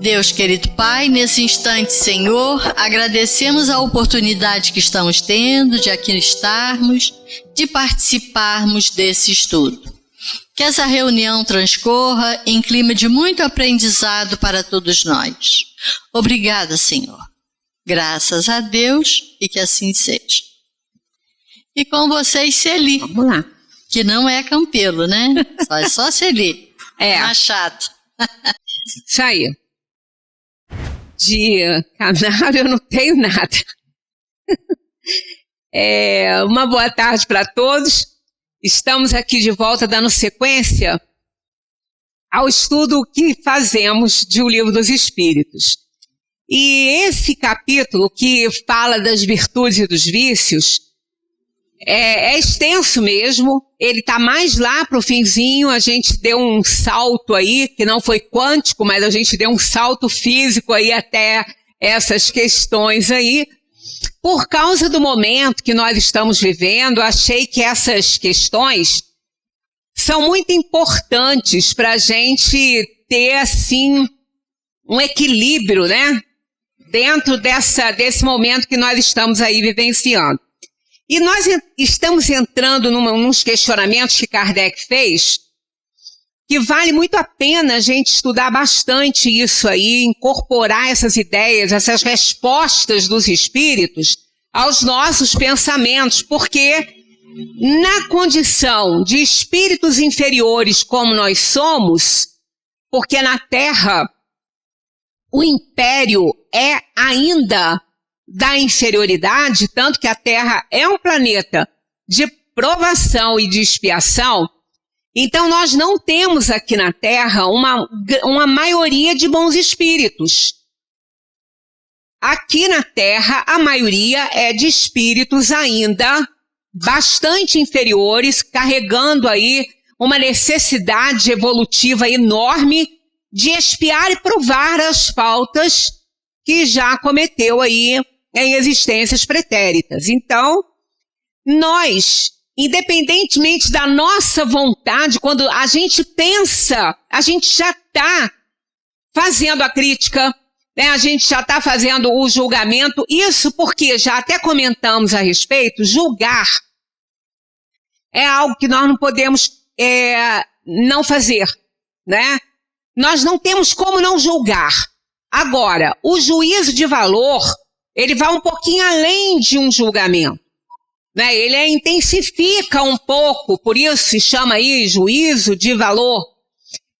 Deus, querido Pai, nesse instante, Senhor, agradecemos a oportunidade que estamos tendo de aqui estarmos, de participarmos desse estudo. Que essa reunião transcorra em clima de muito aprendizado para todos nós. Obrigada, Senhor. Graças a Deus e que assim seja. E com vocês, Celi. Vamos lá. Que não é Campelo, né? É só Celi. Machado. Isso aí. De canário eu não tenho nada. Uma boa tarde para todos. Estamos aqui de volta dando sequência ao estudo que fazemos de O Livro dos Espíritos. E esse capítulo que fala das virtudes e dos vícios é extenso mesmo. Ele está mais lá para o finzinho. A gente deu um salto aí, que não foi quântico, mas a gente deu um salto físico aí até essas questões aí. Por causa do momento que nós estamos vivendo, achei que essas questões são muito importantes para a gente ter, assim, um equilíbrio, né? Dentro desse momento que nós estamos aí vivenciando. E nós estamos entrando nos questionamentos que Kardec fez, que vale muito a pena a gente estudar bastante isso aí, incorporar essas ideias, essas respostas dos espíritos aos nossos pensamentos, porque na condição de espíritos inferiores como nós somos, porque na Terra o império é ainda da inferioridade, tanto que a Terra é um planeta de provação e de expiação. Então nós não temos aqui na Terra uma maioria de bons espíritos. Aqui na Terra a maioria é de espíritos ainda bastante inferiores, carregando aí uma necessidade evolutiva enorme de expiar e provar as faltas que já cometeu aí em existências pretéritas. Então, nós, independentemente da nossa vontade, quando a gente pensa, a gente já está fazendo a crítica, né? A gente já está fazendo o julgamento. Isso porque, já até comentamos a respeito, julgar é algo que nós não podemos não fazer, né? Nós não temos como não julgar. Agora, o juízo de valor, ele vai um pouquinho além de um julgamento, né? Ele intensifica um pouco, por isso se chama aí juízo de valor.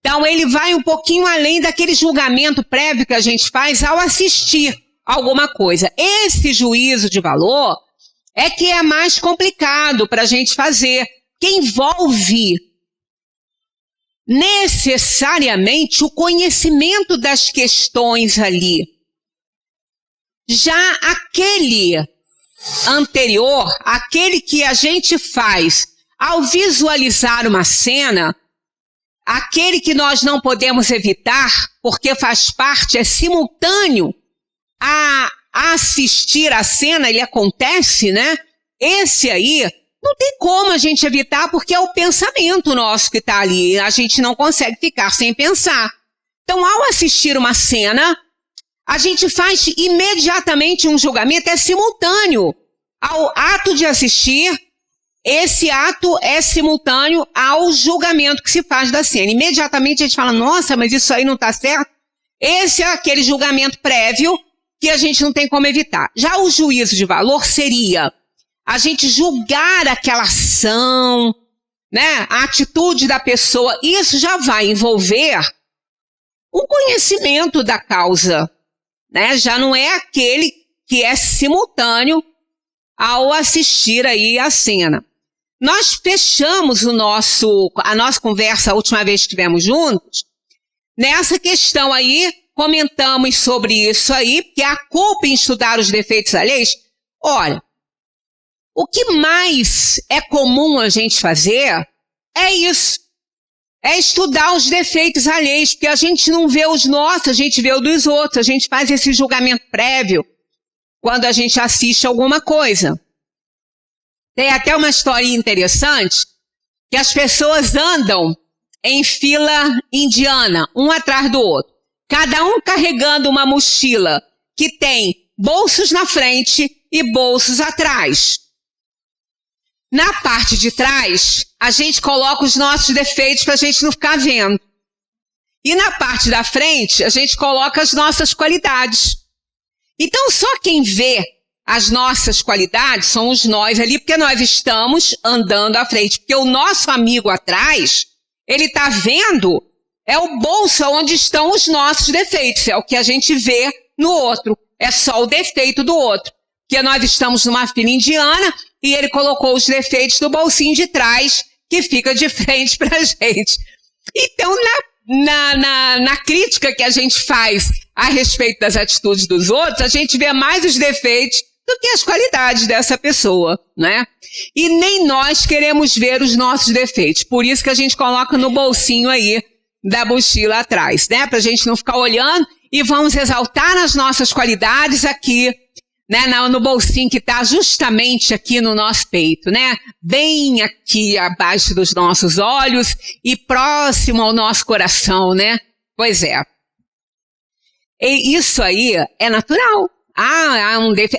Então, ele vai um pouquinho além daquele julgamento prévio que a gente faz ao assistir alguma coisa. Esse juízo de valor é que é mais complicado para a gente fazer, que envolve necessariamente o conhecimento das questões ali. Já aquele anterior, aquele que a gente faz ao visualizar uma cena, aquele que nós não podemos evitar, porque faz parte, é simultâneo a assistir a cena, ele acontece, né? Esse aí não tem como a gente evitar, porque é o pensamento nosso que está ali. A gente não consegue ficar sem pensar. Então, ao assistir uma cena, a gente faz imediatamente um julgamento, é simultâneo ao ato de assistir. Esse ato é simultâneo ao julgamento que se faz da cena. Imediatamente a gente fala, nossa, mas isso aí não está certo. Esse é aquele julgamento prévio que a gente não tem como evitar. Já o juízo de valor seria a gente julgar aquela ação, né? A atitude da pessoa. Isso já vai envolver um conhecimento da causa, né? Já não é aquele que é simultâneo ao assistir aí a cena. Nós fechamos a nossa conversa a última vez que estivemos juntos, nessa questão aí, comentamos sobre isso aí, que é a culpa em estudar os defeitos alheios. Olha, o que mais é comum a gente fazer é isso, é estudar os defeitos alheios, porque a gente não vê os nossos, a gente vê os dos outros, a gente faz esse julgamento prévio quando a gente assiste alguma coisa. Tem até uma história interessante, que as pessoas andam em fila indiana, um atrás do outro. cada um carregando uma mochila que tem bolsos na frente e bolsos atrás. Na parte de trás, a gente coloca os nossos defeitos para a gente não ficar vendo. E na parte da frente, a gente coloca as nossas qualidades. Então, só quem vê as nossas qualidades somos nós ali, porque nós estamos andando à frente. Porque o nosso amigo atrás, ele está vendo, é o bolso onde estão os nossos defeitos. É o que a gente vê no outro. É só o defeito do outro. Porque nós estamos numa fila indiana e ele colocou os defeitos no bolsinho de trás, que fica de frente para a gente. Então, na crítica que a gente faz a respeito das atitudes dos outros, a gente vê mais os defeitos do que as qualidades dessa pessoa, né? E nem nós queremos ver os nossos defeitos. Por isso que a gente coloca no bolsinho aí da mochila atrás, né? Pra gente não ficar olhando e vamos exaltar as nossas qualidades aqui, né? No bolsinho que tá justamente aqui no nosso peito, né? Bem aqui abaixo dos nossos olhos e próximo ao nosso coração, né? Pois é. E isso aí é natural.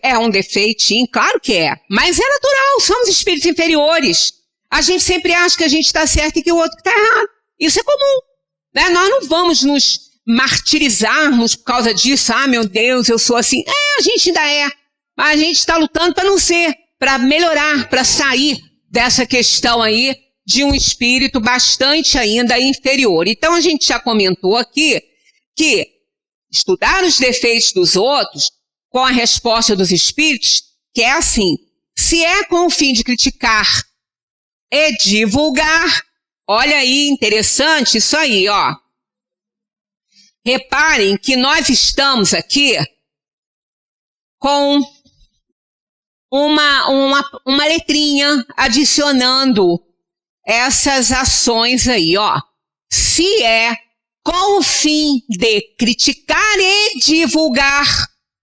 É um defeitinho, claro que é. Mas é natural, somos espíritos inferiores. A gente sempre acha que a gente está certo e que o outro está errado. Isso é comum, né? Nós não vamos nos martirizarmos por causa disso. Ah, meu Deus, eu sou assim. A gente ainda é. Mas a gente está lutando para não ser, para melhorar, para sair dessa questão aí de um espírito bastante ainda inferior. Então a gente já comentou aqui que estudar os defeitos dos outros com a resposta dos espíritos, que é assim, se é com o fim de criticar e divulgar, olha aí, interessante isso aí, ó. Reparem que nós estamos aqui com uma letrinha adicionando essas ações aí, ó. Se é com o fim de criticar e divulgar,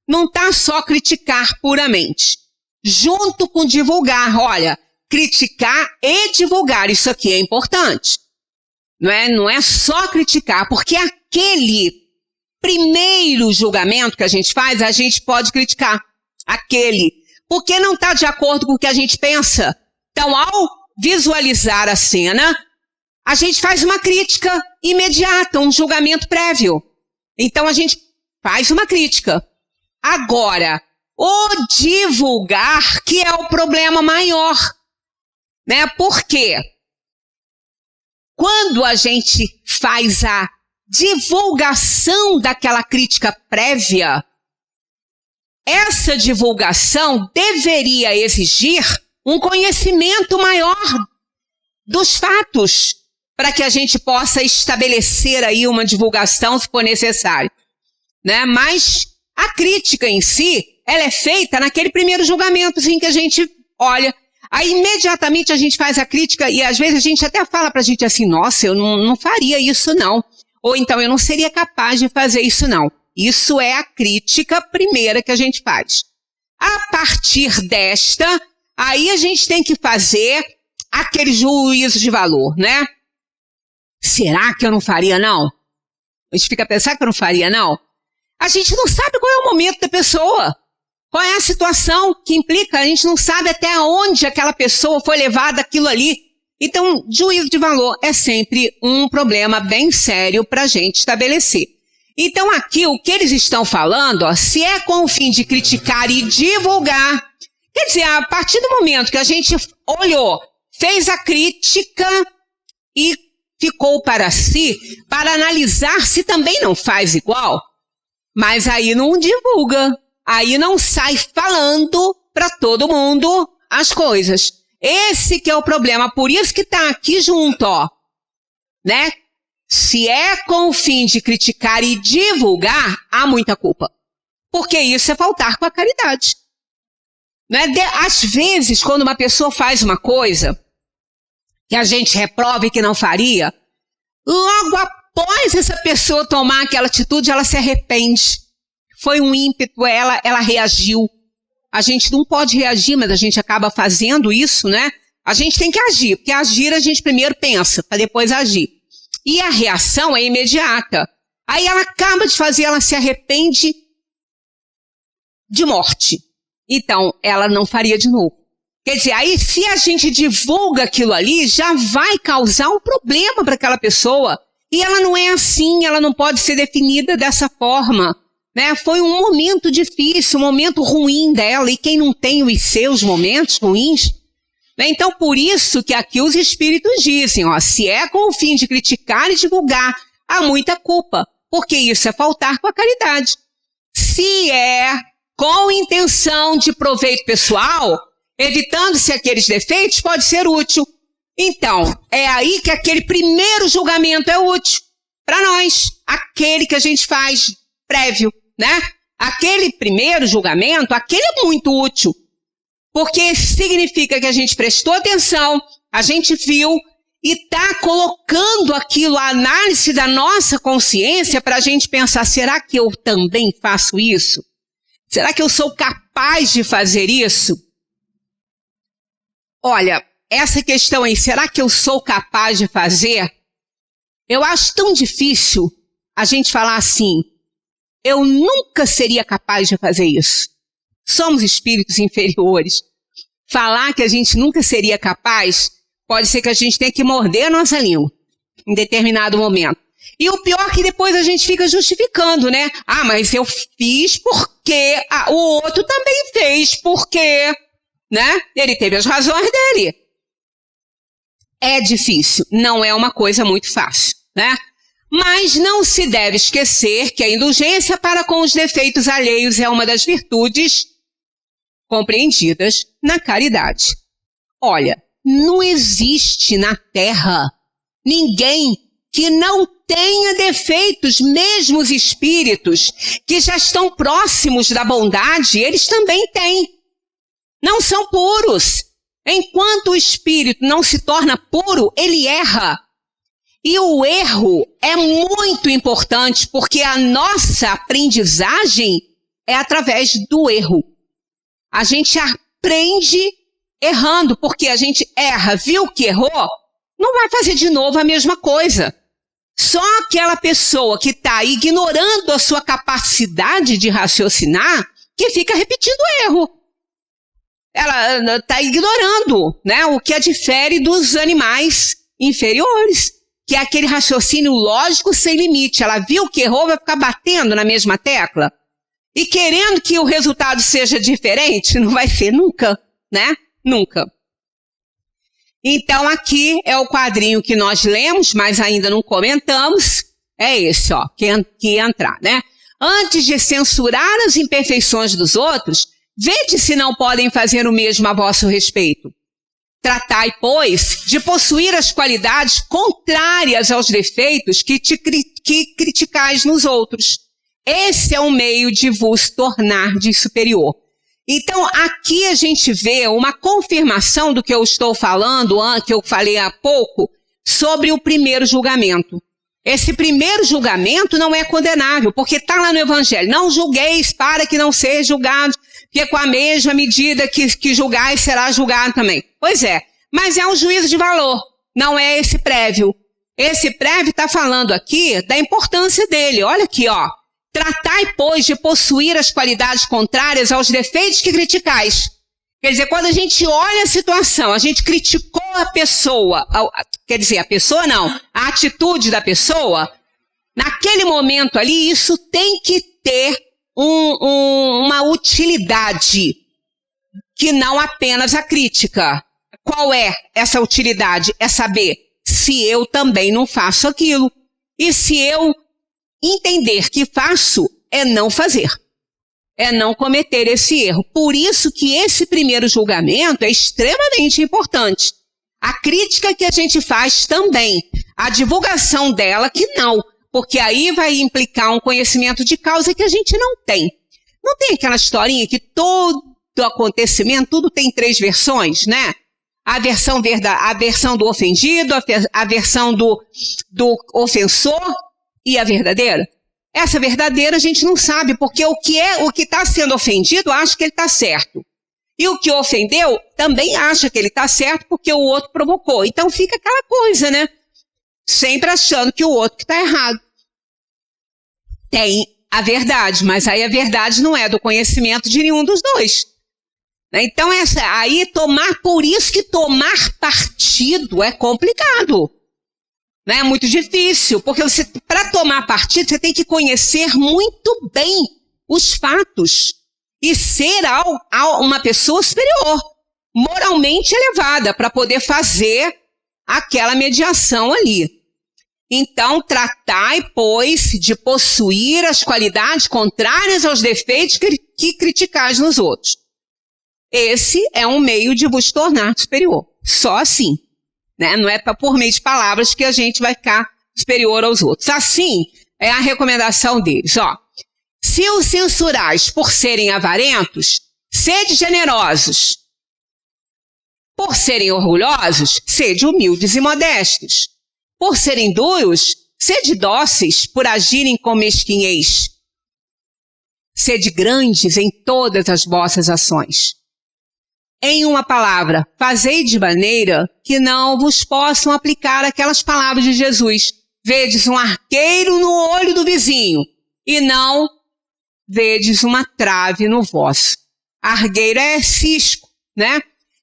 não tá só criticar puramente. Junto com divulgar, olha, criticar e divulgar, isso aqui é importante. Não é só criticar, porque aquele primeiro julgamento que a gente faz, a gente pode criticar. Aquele, porque não está de acordo com o que a gente pensa. Então, ao visualizar a cena, a gente faz uma crítica imediata, um julgamento prévio. Então, a gente faz uma crítica. Agora, o divulgar, que é o problema maior, né? Porque quando a gente faz a divulgação daquela crítica prévia, essa divulgação deveria exigir um conhecimento maior dos fatos, para que a gente possa estabelecer aí uma divulgação, se for necessário, né? Mas a crítica em si, ela é feita naquele primeiro julgamento, assim, que a gente olha. Aí, imediatamente, a gente faz a crítica e, às vezes, a gente até fala pra gente assim, nossa, eu não faria isso, não. Ou então, eu não seria capaz de fazer isso, não. Isso é a crítica primeira que a gente faz. A partir desta, aí a gente tem que fazer aquele juízo de valor, né? Será que eu não faria, não? A gente fica pensando que eu não faria, não? A gente não sabe qual é o momento da pessoa. Qual é a situação que implica? A gente não sabe até onde aquela pessoa foi levada aquilo ali. Então, juízo de valor é sempre um problema bem sério para a gente estabelecer. Então, aqui, o que eles estão falando, ó, se é com o fim de criticar e divulgar, quer dizer, a partir do momento que a gente olhou, fez a crítica e ficou para si, para analisar se também não faz igual, mas aí não divulga, aí não sai falando para todo mundo as coisas. Esse que é o problema, por isso que está aqui junto, ó, né? Se é com o fim de criticar e divulgar, há muita culpa. Porque isso é faltar com a caridade. Né? Às vezes, quando uma pessoa faz uma coisa que a gente reprova e que não faria, logo após essa pessoa tomar aquela atitude, ela se arrepende. Foi um ímpeto, ela reagiu. A gente não pode reagir, mas a gente acaba fazendo isso, né? A gente tem que agir, porque agir a gente primeiro pensa, para depois agir. E a reação é imediata. Aí ela acaba de fazer, ela se arrepende de morte. Então, ela não faria de novo. Quer dizer, aí se a gente divulga aquilo ali, já vai causar um problema para aquela pessoa. E ela não é assim, ela não pode ser definida dessa forma, né? Foi um momento difícil, um momento ruim dela, e quem não tem os seus momentos ruins, né? Então, por isso que aqui os espíritos dizem, ó, se é com o fim de criticar e divulgar, há muita culpa, porque isso é faltar com a caridade. Se é com intenção de proveito pessoal, evitando-se aqueles defeitos, pode ser útil. Então, é aí que aquele primeiro julgamento é útil para nós, aquele que a gente faz prévio, né? Aquele primeiro julgamento, aquele é muito útil, porque significa que a gente prestou atenção, a gente viu e está colocando aquilo, a análise da nossa consciência para a gente pensar, será que eu também faço isso? Será que eu sou capaz de fazer isso? Olha, essa questão aí, será que eu sou capaz de fazer? Eu acho tão difícil a gente falar assim, eu nunca seria capaz de fazer isso. Somos espíritos inferiores. Falar que a gente nunca seria capaz, pode ser que a gente tenha que morder a nossa língua em determinado momento. E o pior é que depois a gente fica justificando, né? Ah, mas eu fiz porque o outro também fez porque, né? Ele teve as razões dele. É difícil, não é uma coisa muito fácil, né? Mas não se deve esquecer que a indulgência para com os defeitos alheios é uma das virtudes compreendidas na caridade. Olha, não existe na Terra ninguém que não tenha defeitos, mesmo os espíritos que já estão próximos da bondade, eles também têm. Não são puros. Enquanto o espírito não se torna puro, ele erra. E o erro é muito importante, porque a nossa aprendizagem é através do erro. A gente aprende errando, porque a gente erra, viu que errou, não vai fazer de novo a mesma coisa. Só aquela pessoa que está ignorando a sua capacidade de raciocinar, que fica repetindo o erro. Ela está ignorando, né, o que a difere dos animais inferiores, que é aquele raciocínio lógico sem limite. Ela viu que errou, vai ficar batendo na mesma tecla e querendo que o resultado seja diferente, não vai ser nunca, né? Nunca. Então aqui é o quadrinho que nós lemos, mas ainda não comentamos, é esse, ó, que entrar, né? Antes de censurar as imperfeições dos outros, vede se não podem fazer o mesmo a vosso respeito. Tratai, pois, de possuir as qualidades contrárias aos defeitos que criticais nos outros. Esse é o meio de vos tornar de superior. Então, aqui a gente vê uma confirmação do que eu estou falando, que eu falei há pouco, sobre o primeiro julgamento. Esse primeiro julgamento não é condenável, porque está lá no Evangelho. Não julgueis para que não seja julgado, porque com a mesma medida que julgais será julgado também. Pois é, mas é um juízo de valor, não é esse prévio. Esse prévio está falando aqui da importância dele. Olha aqui, ó. Tratai, pois, de possuir as qualidades contrárias aos defeitos que criticais. Quer dizer, quando a gente olha a situação, a gente criticou a pessoa, quer dizer, a pessoa não, a atitude da pessoa, naquele momento ali, isso tem que ter uma utilidade, que não apenas a crítica. Qual é essa utilidade? É saber se eu também não faço aquilo. E se eu entender que faço, é não fazer. É não cometer esse erro. Por isso que esse primeiro julgamento é extremamente importante. A crítica que a gente faz também. A divulgação dela que não. Porque aí vai implicar um conhecimento de causa que a gente não tem. Não tem aquela historinha que todo acontecimento, tudo tem 3 versões, né? A versão do ofendido, a versão do ofensor e a verdadeira. Essa verdadeira a gente não sabe, porque o que está sendo ofendido acha que ele está certo. E o que ofendeu também acha que ele está certo porque o outro provocou. Então fica aquela coisa, né? Sempre achando que o outro está errado. Tem a verdade, mas aí a verdade não é do conhecimento de nenhum dos dois. Então, por isso que tomar partido é complicado. É muito difícil, porque para tomar partido, você tem que conhecer muito bem os fatos e ser uma pessoa superior, moralmente elevada, para poder fazer aquela mediação ali. Então, tratai, pois, de possuir as qualidades contrárias aos defeitos que criticais nos outros. Esse é um meio de vos tornar superior. Só assim. Né? Não é por meio de palavras que a gente vai ficar superior aos outros. Assim, é a recomendação deles. Se os censurais por serem avarentos, sede generosos. Por serem orgulhosos, sede humildes e modestos. Por serem duros, sede dóceis por agirem com mesquinhez. Sede grandes em todas as vossas ações. Em uma palavra, fazei de maneira que não vos possam aplicar aquelas palavras de Jesus. Vedes um arqueiro no olho do vizinho e não vedes uma trave no vosso. Argueiro é cisco, né?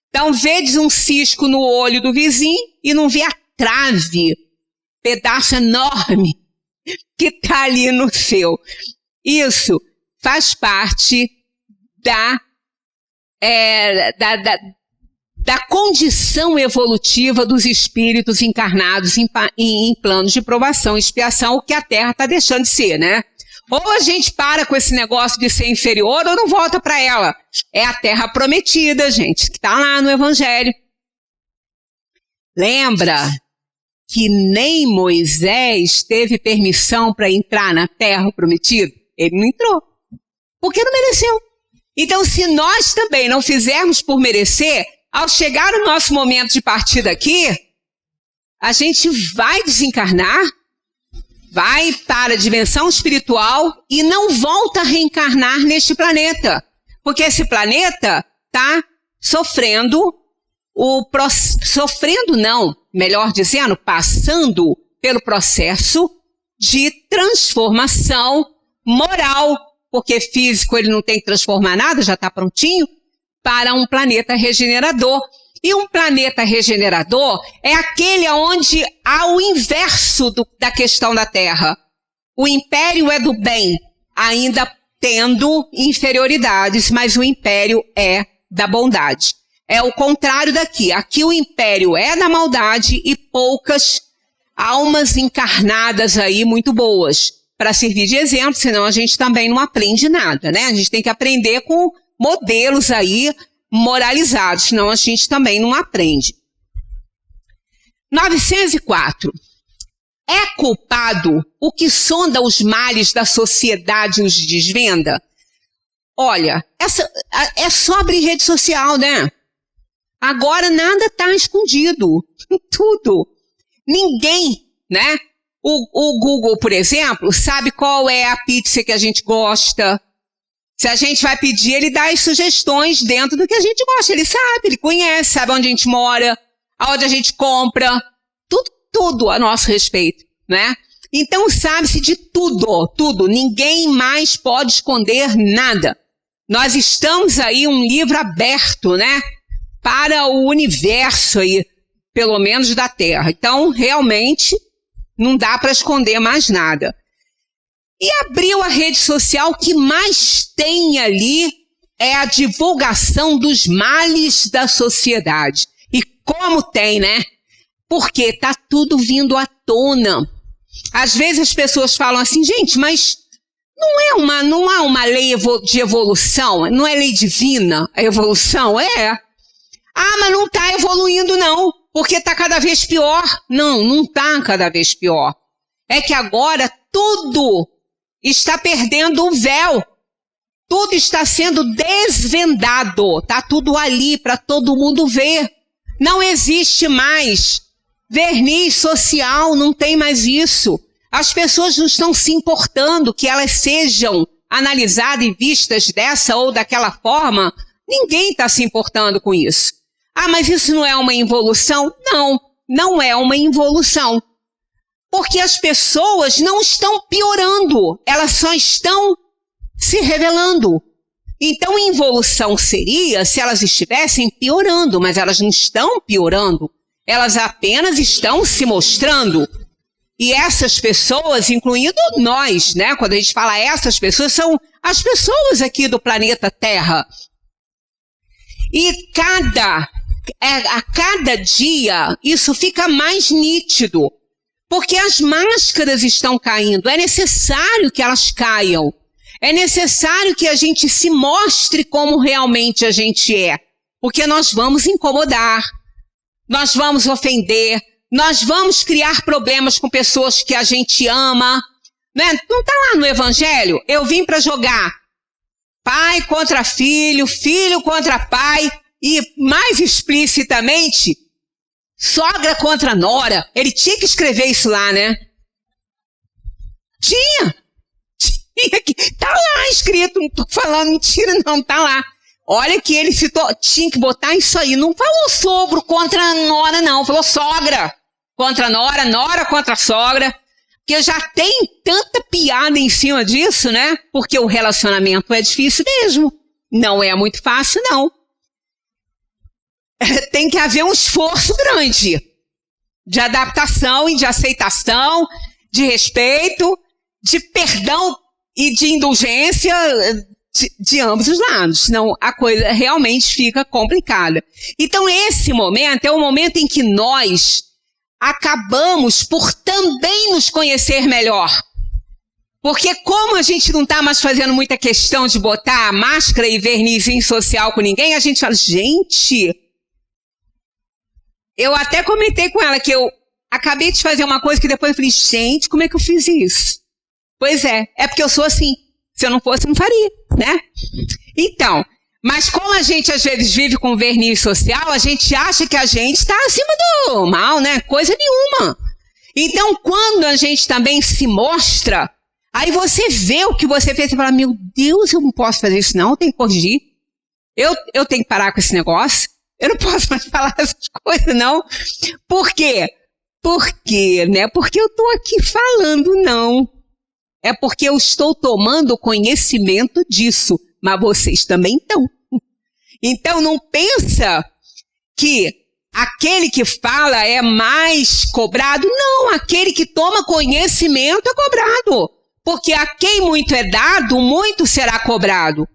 Então, vedes um cisco no olho do vizinho e não vê a trave, pedaço enorme que está ali no seu. Isso faz parte da condição evolutiva dos espíritos encarnados em planos de provação e expiação, o que a Terra está deixando de ser, né? Ou a gente para com esse negócio de ser inferior ou não volta para ela. É a Terra prometida, gente, que está lá no Evangelho. Lembra que nem Moisés teve permissão para entrar na Terra prometida? Ele não entrou, porque não mereceu. Então, se nós também não fizermos por merecer, ao chegar o nosso momento de partida aqui, a gente vai desencarnar, vai para a dimensão espiritual e não volta a reencarnar neste planeta. Porque esse planeta está passando pelo processo de transformação moral, porque físico ele não tem que transformar nada, já está prontinho, para um planeta regenerador. E um planeta regenerador é aquele onde há o inverso da questão da Terra. O império é do bem, ainda tendo inferioridades, mas o império é da bondade. É o contrário daqui. Aqui o império é da maldade e poucas almas encarnadas aí muito boas para servir de exemplo, senão a gente também não aprende nada, né? A gente tem que aprender com modelos aí moralizados, senão a gente também não aprende. 904. É culpado o que sonda os males da sociedade e os desvenda? Olha, é só abrir rede social, né? Agora nada está escondido, tudo. Ninguém, né? O Google, por exemplo, sabe qual é a pizza que a gente gosta. Se a gente vai pedir, ele dá as sugestões dentro do que a gente gosta. Ele sabe, ele conhece, sabe onde a gente mora, aonde a gente compra, tudo a nosso respeito, né? Então sabe-se de tudo. Ninguém mais pode esconder nada. Nós estamos aí um livro aberto, né? Para o universo aí, pelo menos da Terra. Então, realmente, não dá para esconder mais nada. E abriu a rede social, o que mais tem ali é a divulgação dos males da sociedade. E como tem, né? Porque está tudo vindo à tona. Às vezes as pessoas falam assim, gente, mas não há uma lei de evolução? Não é lei divina a evolução? É. Ah, mas não está evoluindo não, porque está cada vez pior. Não está cada vez pior. É que agora tudo está perdendo o véu. Tudo está sendo desvendado. Está tudo ali para todo mundo ver. Não existe mais verniz social, não tem mais isso. As pessoas não estão se importando que elas sejam analisadas e vistas dessa ou daquela forma. Ninguém está se importando com isso. Ah, mas isso não é uma involução? Não é uma involução. Porque as pessoas não estão piorando, elas só estão se revelando. Então, involução seria se elas estivessem piorando, mas elas não estão piorando, elas apenas estão se mostrando. E essas pessoas, incluindo nós, né? Quando a gente fala essas pessoas, são as pessoas aqui do planeta Terra. E a cada dia isso fica mais nítido, porque as máscaras estão caindo. É necessário que elas caiam. É necessário que a gente se mostre como realmente a gente é, porque nós vamos incomodar, nós vamos ofender, nós vamos criar problemas com pessoas que a gente ama, né? Não está lá no Evangelho? Eu vim para jogar pai contra filho, filho contra pai e, mais explicitamente, sogra contra nora. Ele tinha que escrever isso lá, né? Tinha que, tá lá escrito, não tô falando mentira não, tá lá. Olha que ele citou, tinha que botar isso aí, não falou sogro contra nora não, falou sogra contra nora, nora contra sogra, porque já tem tanta piada em cima disso, né? Porque o relacionamento é difícil mesmo, não é muito fácil não. Tem que haver um esforço grande de adaptação e de aceitação, de respeito, de perdão e de indulgência de ambos os lados, senão a coisa realmente fica complicada. Então esse momento é o momento em que nós acabamos por também nos conhecer melhor. Porque como a gente não está mais fazendo muita questão de botar máscara e vernizinho social com ninguém, a gente fala, gente, eu até comentei com ela que eu acabei de fazer uma coisa que depois eu falei, gente, como é que eu fiz isso? Pois é porque eu sou assim. Se eu não fosse, não faria, né? Então, mas como a gente às vezes vive com verniz social, a gente acha que a gente está acima do mal, né? Coisa nenhuma. Então, quando a gente também se mostra, aí você vê o que você fez e fala, meu Deus, eu não posso fazer isso não, eu tenho que corrigir. Eu tenho que parar com esse negócio. Eu não posso mais falar essas coisas, não. Por quê? Por quê, né? Porque eu estou aqui falando, não. É porque eu estou tomando conhecimento disso, mas vocês também estão. Então não pensa que aquele que fala é mais cobrado. Não, aquele que toma conhecimento é cobrado. Porque a quem muito é dado, muito será cobrado.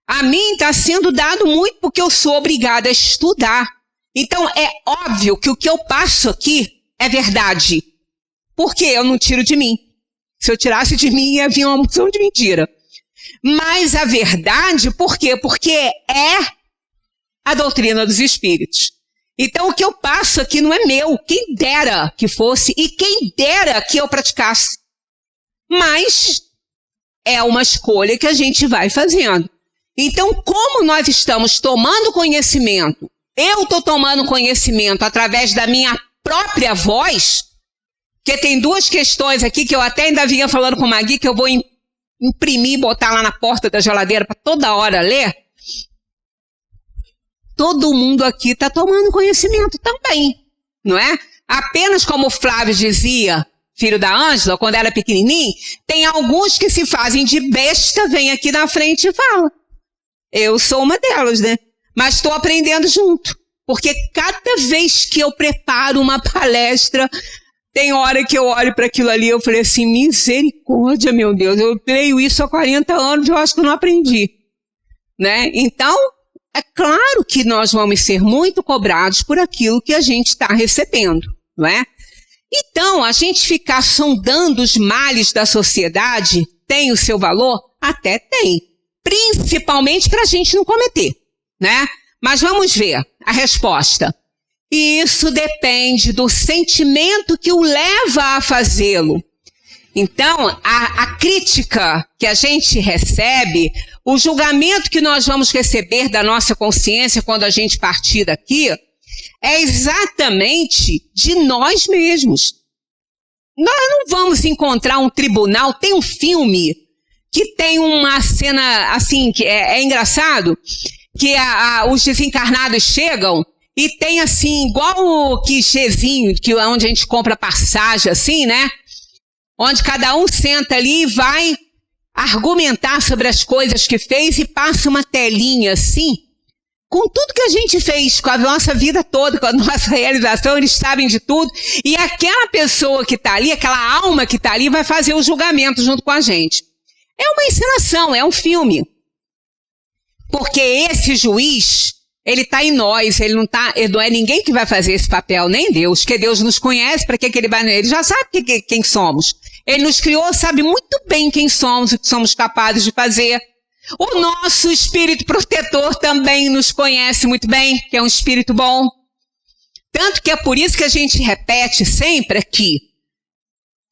A mim está sendo dado muito porque eu sou obrigada a estudar. Então é óbvio que o que eu passo aqui é verdade. Porque eu não tiro de mim. Se eu tirasse de mim, ia vir uma moção de mentira. Mas a verdade, por quê? Porque é a doutrina dos espíritos. Então, o que eu passo aqui não é meu. Quem dera que fosse e quem dera que eu praticasse. Mas é uma escolha que a gente vai fazendo. Então, como nós estamos tomando conhecimento, eu estou tomando conhecimento através da minha própria voz, porque tem duas questões aqui que eu até ainda vinha falando com o Magui, que eu vou imprimir e botar lá na porta da geladeira para toda hora ler. Todo mundo aqui está tomando conhecimento também, não é? Apenas como o Flávio dizia, filho da Ângela, quando era pequenininho, tem alguns que se fazem de besta, vem aqui na frente e fala. Eu sou uma delas, né? Mas estou aprendendo junto, porque cada vez que eu preparo uma palestra, tem hora que eu olho para aquilo ali, eu falei assim, misericórdia, meu Deus, eu leio isso há 40 anos, eu acho que eu não aprendi, né? Então, é claro que nós vamos ser muito cobrados por aquilo que a gente está recebendo, não é? Então, a gente ficar sondando os males da sociedade tem o seu valor? Até tem, principalmente para a gente não cometer, né? Mas vamos ver a resposta. E isso depende do sentimento que o leva a fazê-lo. Então, a crítica que a gente recebe, o julgamento que nós vamos receber da nossa consciência quando a gente partir daqui, é exatamente de nós mesmos. Nós não vamos encontrar um tribunal, tem um filme que tem uma cena assim, que é engraçado, que os desencarnados chegam e tem assim, igual o quichezinho, que é onde a gente compra passagem assim, né? onde cada um senta ali e vai argumentar sobre as coisas que fez e passa uma telinha assim, com tudo que a gente fez, com a nossa vida toda, com a nossa realização, eles sabem de tudo, e aquela pessoa que está ali, aquela alma que está ali, vai fazer o julgamento junto com a gente. É uma encenação, é um filme. Porque esse juiz, ele está em nós, ele não é ninguém que vai fazer esse papel, nem Deus, porque Deus nos conhece, para que ele vai... Ele já sabe quem somos. Ele nos criou, sabe muito bem quem somos, o que somos capazes de fazer. O nosso espírito protetor também nos conhece muito bem, que é um espírito bom. Tanto que é por isso que a gente repete sempre aqui,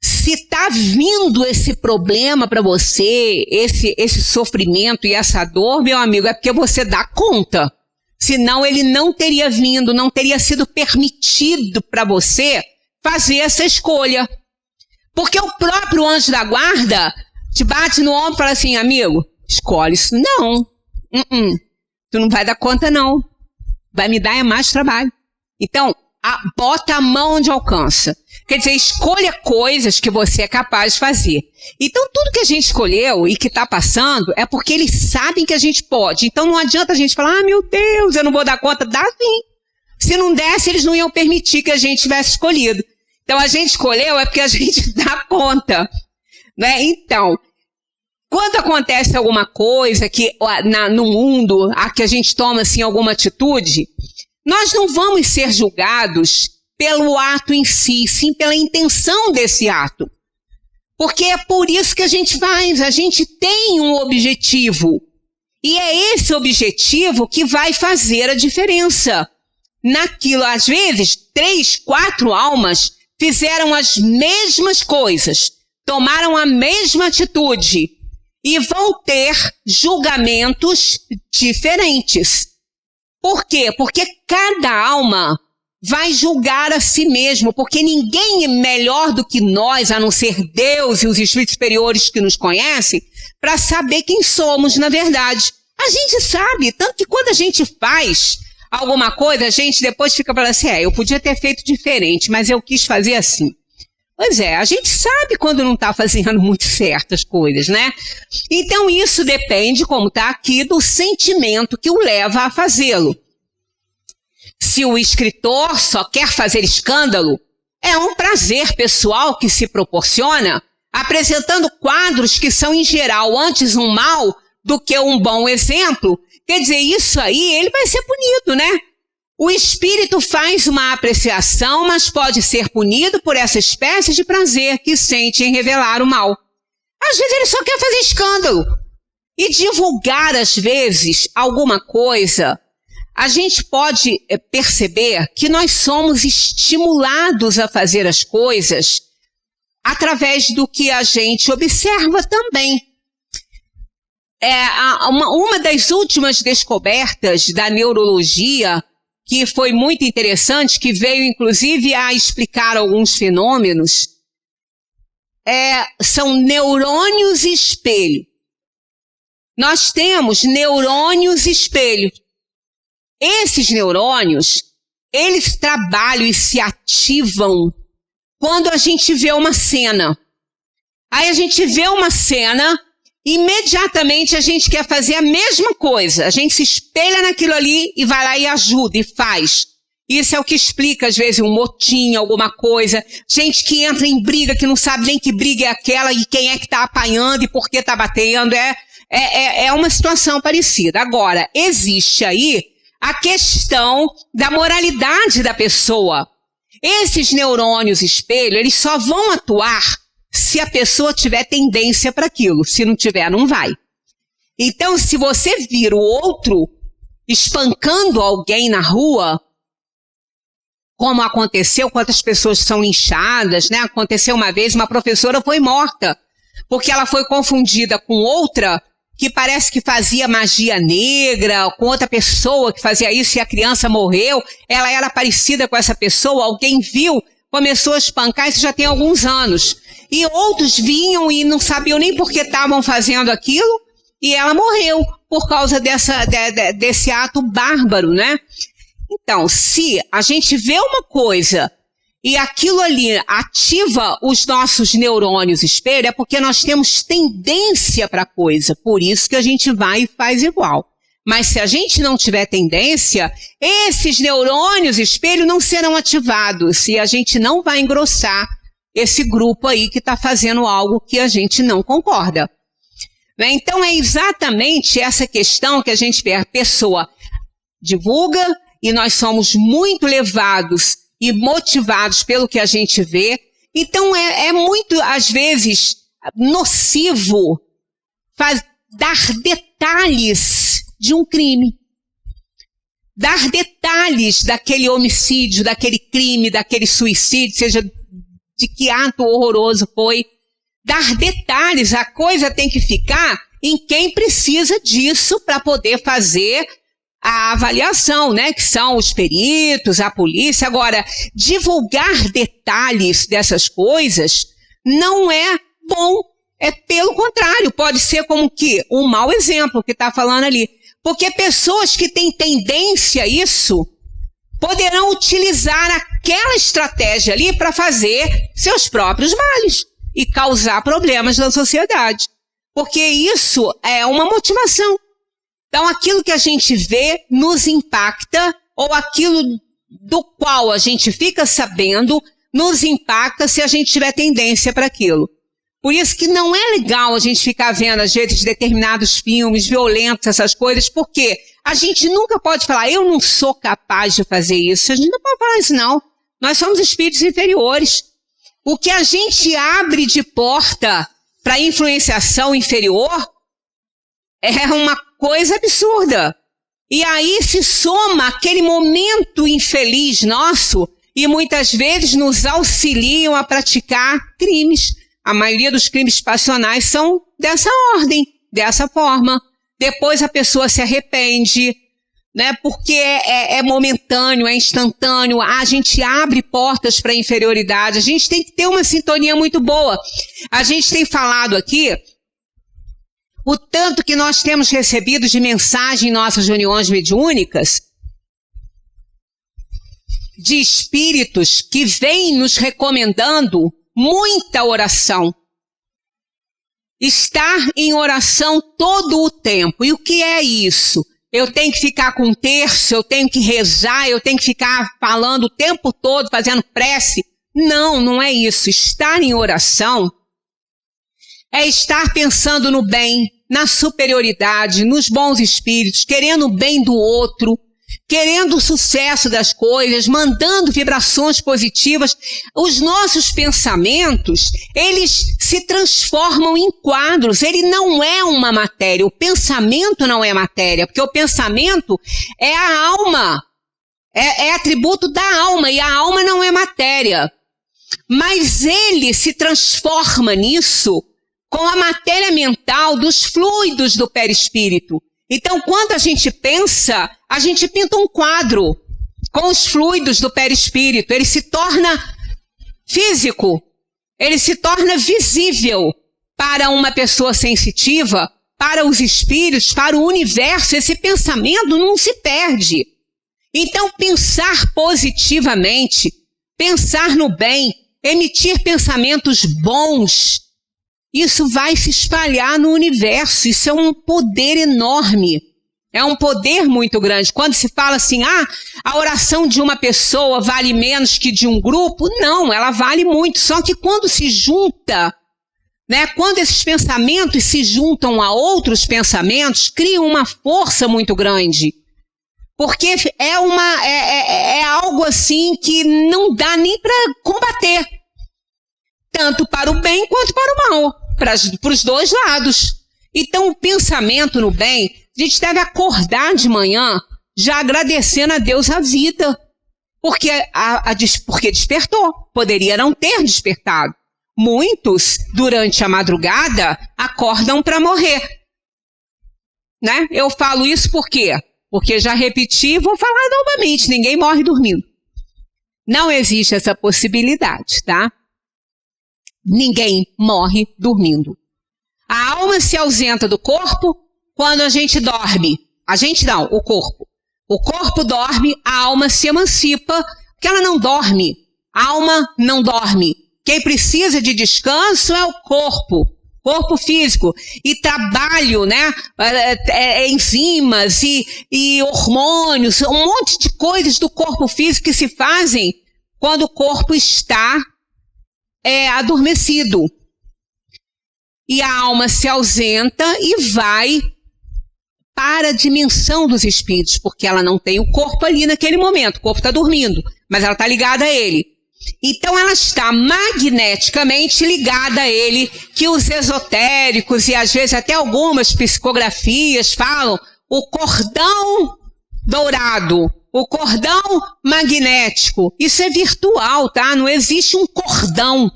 se está vindo esse problema para você, esse sofrimento e essa dor, meu amigo, é porque você dá conta. Senão ele não teria vindo, não teria sido permitido para você fazer essa escolha. Porque o próprio anjo da guarda te bate no ombro e fala assim, amigo, escolhe isso. Não, tu não vai dar conta não. Vai me dar mais trabalho. Então, bota a mão onde alcança. Quer dizer, escolha coisas que você é capaz de fazer. Então, tudo que a gente escolheu e que está passando é porque eles sabem que a gente pode. Então, não adianta a gente falar, meu Deus, eu não vou dar conta. Dá sim. Se não desse, eles não iam permitir que a gente tivesse escolhido. Então, a gente escolheu é porque a gente dá conta. Né? Então, quando acontece alguma coisa que no mundo, a que a gente toma assim, alguma atitude, nós não vamos ser julgados pelo ato em si, sim pela intenção desse ato. Porque é por isso que a gente faz, a gente tem um objetivo. E é esse objetivo que vai fazer a diferença. Naquilo, às vezes, 3, 4 almas fizeram as mesmas coisas, tomaram a mesma atitude e vão ter julgamentos diferentes. Por quê? Porque cada alma vai julgar a si mesmo, porque ninguém é melhor do que nós, a não ser Deus e os espíritos superiores que nos conhecem, para saber quem somos na verdade. A gente sabe, tanto que quando a gente faz alguma coisa, a gente depois fica falando assim, eu podia ter feito diferente, mas eu quis fazer assim. Pois é, a gente sabe quando não está fazendo muito certas coisas, né? Então isso depende, como está aqui, do sentimento que o leva a fazê-lo. Se o escritor só quer fazer escândalo, é um prazer pessoal que se proporciona, apresentando quadros que são, em geral, antes um mal do que um bom exemplo. Quer dizer, isso aí, ele vai ser punido, né? O espírito faz uma apreciação, mas pode ser punido por essa espécie de prazer que sente em revelar o mal. Às vezes ele só quer fazer escândalo. E divulgar, às vezes, alguma coisa, a gente pode perceber que nós somos estimulados a fazer as coisas através do que a gente observa também. Uma das últimas descobertas da neurologia, que foi muito interessante, que veio inclusive a explicar alguns fenômenos, são neurônios espelho. Nós temos neurônios espelho. Esses neurônios, eles trabalham e se ativam quando a gente vê uma cena. Aí a gente vê uma cena, imediatamente a gente quer fazer a mesma coisa. A gente se espelha naquilo ali e vai lá e ajuda e faz. Isso é o que explica, às vezes, um motim, alguma coisa. Gente que entra em briga, que não sabe nem que briga é aquela e quem é que está apanhando e por que está batendo. É uma situação parecida. Agora, existe aí a questão da moralidade da pessoa. Esses neurônios espelho, eles só vão atuar se a pessoa tiver tendência para aquilo. Se não tiver, não vai. Então, se você vir o outro espancando alguém na rua, como aconteceu, quantas pessoas são linchadas, né? Aconteceu uma vez, uma professora foi morta, porque ela foi confundida com outra que parece que fazia magia negra, com outra pessoa que fazia isso e a criança morreu. Ela era parecida com essa pessoa, alguém viu, começou a espancar, isso já tem alguns anos. E outros vinham e não sabiam nem por que estavam fazendo aquilo, e ela morreu por causa desse ato bárbaro, né? Então, se a gente vê uma coisa e aquilo ali ativa os nossos neurônios espelho, é porque nós temos tendência para a coisa. Por isso que a gente vai e faz igual. Mas se a gente não tiver tendência, esses neurônios espelho não serão ativados e a gente não vai engrossar esse grupo aí que está fazendo algo que a gente não concorda. Então é exatamente essa questão que a gente vê. A pessoa divulga e nós somos muito levados e motivados pelo que a gente vê. Então é muito, às vezes, nocivo dar detalhes de um crime. Dar detalhes daquele homicídio, daquele crime, daquele suicídio, seja de que ato horroroso foi. Dar detalhes, a coisa tem que ficar em quem precisa disso para poder fazer a avaliação, né? Que são os peritos, a polícia. Agora, divulgar detalhes dessas coisas não é bom. É pelo contrário, pode ser como que um mau exemplo que está falando ali. Porque pessoas que têm tendência a isso poderão utilizar aquela estratégia ali para fazer seus próprios males e causar problemas na sociedade. Porque isso é uma motivação. Então, aquilo que a gente vê nos impacta, ou aquilo do qual a gente fica sabendo nos impacta se a gente tiver tendência para aquilo. Por isso que não é legal a gente ficar vendo, às vezes, determinados filmes violentos, essas coisas, porque a gente nunca pode falar, eu não sou capaz de fazer isso. A gente não pode falar isso, não. Nós somos espíritos inferiores. O que a gente abre de porta para influenciação inferior é uma coisa absurda. E aí se soma aquele momento infeliz nosso e muitas vezes nos auxiliam a praticar crimes. A maioria dos crimes passionais são dessa ordem, dessa forma. Depois a pessoa se arrepende, né? Porque é momentâneo, é instantâneo. A gente abre portas para inferioridade. A gente tem que ter uma sintonia muito boa. A gente tem falado aqui o tanto que nós temos recebido de mensagem em nossas reuniões mediúnicas de espíritos que vêm nos recomendando muita oração. Estar em oração todo o tempo. E o que é isso? Eu tenho que ficar com um terço, eu tenho que rezar, eu tenho que ficar falando o tempo todo, fazendo prece. Não, não é isso. Estar em oração é estar pensando no bem, na superioridade, nos bons espíritos, querendo o bem do outro, querendo o sucesso das coisas, mandando vibrações positivas. Os nossos pensamentos, eles se transformam em quadros. Ele não é uma matéria. O pensamento não é matéria, porque o pensamento é a alma. É atributo da alma, e a alma não é matéria. Mas ele se transforma nisso com a matéria mental dos fluidos do perispírito. Então, quando a gente pensa, a gente pinta um quadro com os fluidos do perispírito. Ele se torna físico, ele se torna visível para uma pessoa sensitiva, para os espíritos, para o universo. Esse pensamento não se perde. Então, pensar positivamente, pensar no bem, emitir pensamentos bons, isso vai se espalhar no universo. Isso é um poder enorme. É um poder muito grande. Quando se fala assim, a oração de uma pessoa vale menos que de um grupo, não, ela vale muito. Só que quando se junta, né, quando esses pensamentos se juntam a outros pensamentos, criam uma força muito grande. Porque é algo assim que não dá nem para combater. Tanto para o bem quanto para o mal. Para os dois lados. Então, o pensamento no bem, a gente deve acordar de manhã já agradecendo a Deus a vida. Porque despertou. Poderia não ter despertado. Muitos, durante a madrugada, acordam para morrer. Né? Eu falo isso por quê? Porque já repeti e vou falar novamente. Ninguém morre dormindo. Não existe essa possibilidade, tá? Ninguém morre dormindo. A alma se ausenta do corpo quando a gente dorme. A gente não, o corpo. O corpo dorme, a alma se emancipa, porque ela não dorme. A alma não dorme. Quem precisa de descanso é o corpo físico. E trabalho, né? Enzimas e hormônios, um monte de coisas do corpo físico que se fazem quando o corpo está adormecido. E a alma se ausenta e vai para a dimensão dos espíritos, porque ela não tem o corpo ali naquele momento, o corpo está dormindo, mas ela está ligada a ele. Então ela está magneticamente ligada a ele, que os esotéricos e às vezes até algumas psicografias falam o cordão dourado, o cordão magnético. Isso é virtual, tá? Não existe um cordão.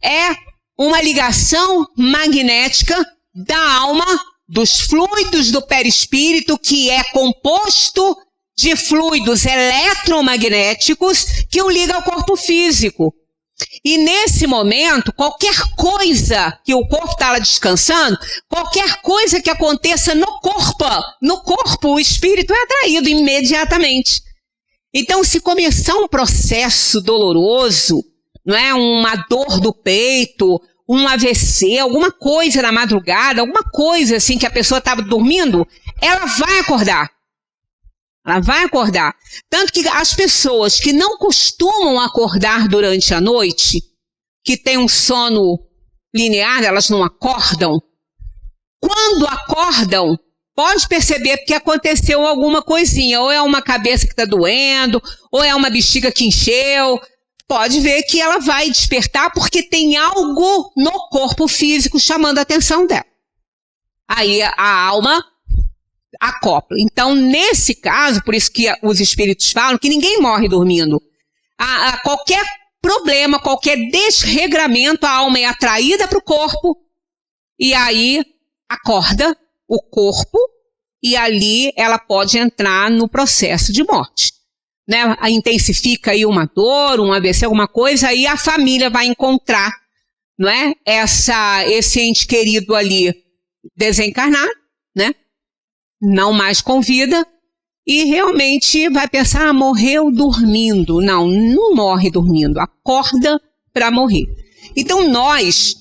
É uma ligação magnética da alma, dos fluidos do perispírito, que é composto de fluidos eletromagnéticos que o liga ao corpo físico. E nesse momento, qualquer coisa que o corpo está lá descansando, qualquer coisa que aconteça no corpo, o espírito é atraído imediatamente. Então, se começar um processo doloroso, não é, uma dor do peito, um AVC, alguma coisa na madrugada, alguma coisa assim que a pessoa estava dormindo, ela vai acordar. Ela vai acordar. Tanto que as pessoas que não costumam acordar durante a noite, que têm um sono linear, elas não acordam. Quando acordam, pode perceber que aconteceu alguma coisinha. Ou é uma cabeça que está doendo, ou é uma bexiga que encheu. Pode ver que ela vai despertar porque tem algo no corpo físico chamando a atenção dela. Aí a alma acopla. Então, nesse caso, por isso que os espíritos falam que ninguém morre dormindo. A qualquer problema, qualquer desregramento, a alma é atraída para o corpo e aí acorda o corpo e ali ela pode entrar no processo de morte. Né? Intensifica aí uma dor, um AVC, alguma coisa, aí a família vai encontrar, não é? Esse ente querido ali desencarnado, né? Não mais com vida, e realmente vai pensar, morreu dormindo. Não, não morre dormindo, acorda para morrer. Então nós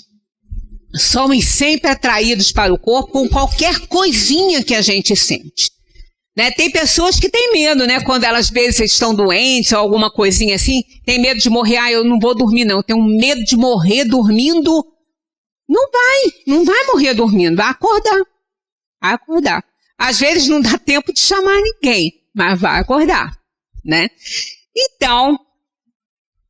somos sempre atraídos para o corpo com qualquer coisinha que a gente sente. Né? Tem pessoas que têm medo, né? Quando elas às vezes estão doentes ou alguma coisinha assim, tem medo de morrer. Eu não vou dormir não, eu tenho medo de morrer dormindo. Não vai morrer dormindo, vai acordar. Às vezes não dá tempo de chamar ninguém, mas vai acordar, né? Então,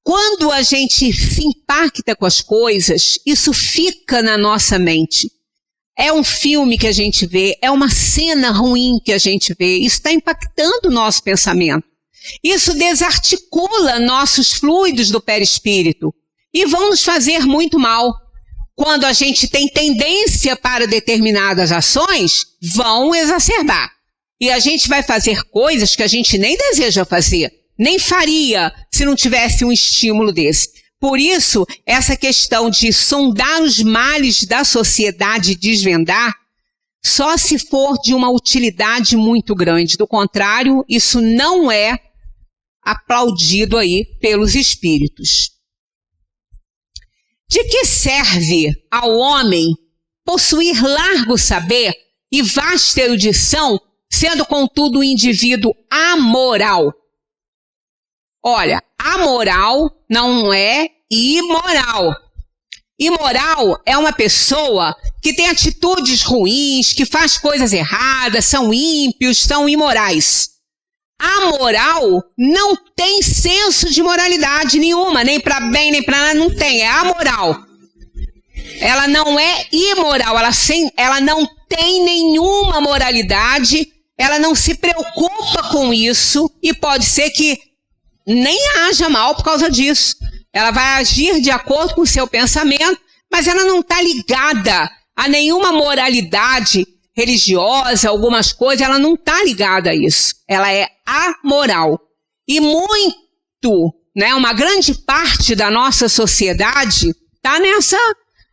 quando a gente se impacta com as coisas, isso fica na nossa mente. É um filme que a gente vê, é uma cena ruim que a gente vê, isso está impactando o nosso pensamento. Isso desarticula nossos fluidos do perispírito e vão nos fazer muito mal. Quando a gente tem tendência para determinadas ações, vão exacerbar. E a gente vai fazer coisas que a gente nem deseja fazer, nem faria se não tivesse um estímulo desse. Por isso, essa questão de sondar os males da sociedade e desvendar, só se for de uma utilidade muito grande. Do contrário, isso não é aplaudido aí pelos espíritos. De que serve ao homem possuir largo saber e vasta erudição, sendo contudo um indivíduo amoral? Olha, amoral não é imoral. Imoral é uma pessoa que tem atitudes ruins, que faz coisas erradas, são ímpios, são imorais. Amoral não tem senso de moralidade nenhuma, nem para bem, nem para nada, não tem, é amoral. Ela não é imoral, ela não tem nenhuma moralidade, ela não se preocupa com isso e pode ser que nem haja mal por causa disso. Ela vai agir de acordo com o seu pensamento, mas ela não está ligada a nenhuma moralidade religiosa, algumas coisas, ela não está ligada a isso. Ela é amoral. E uma grande parte da nossa sociedade está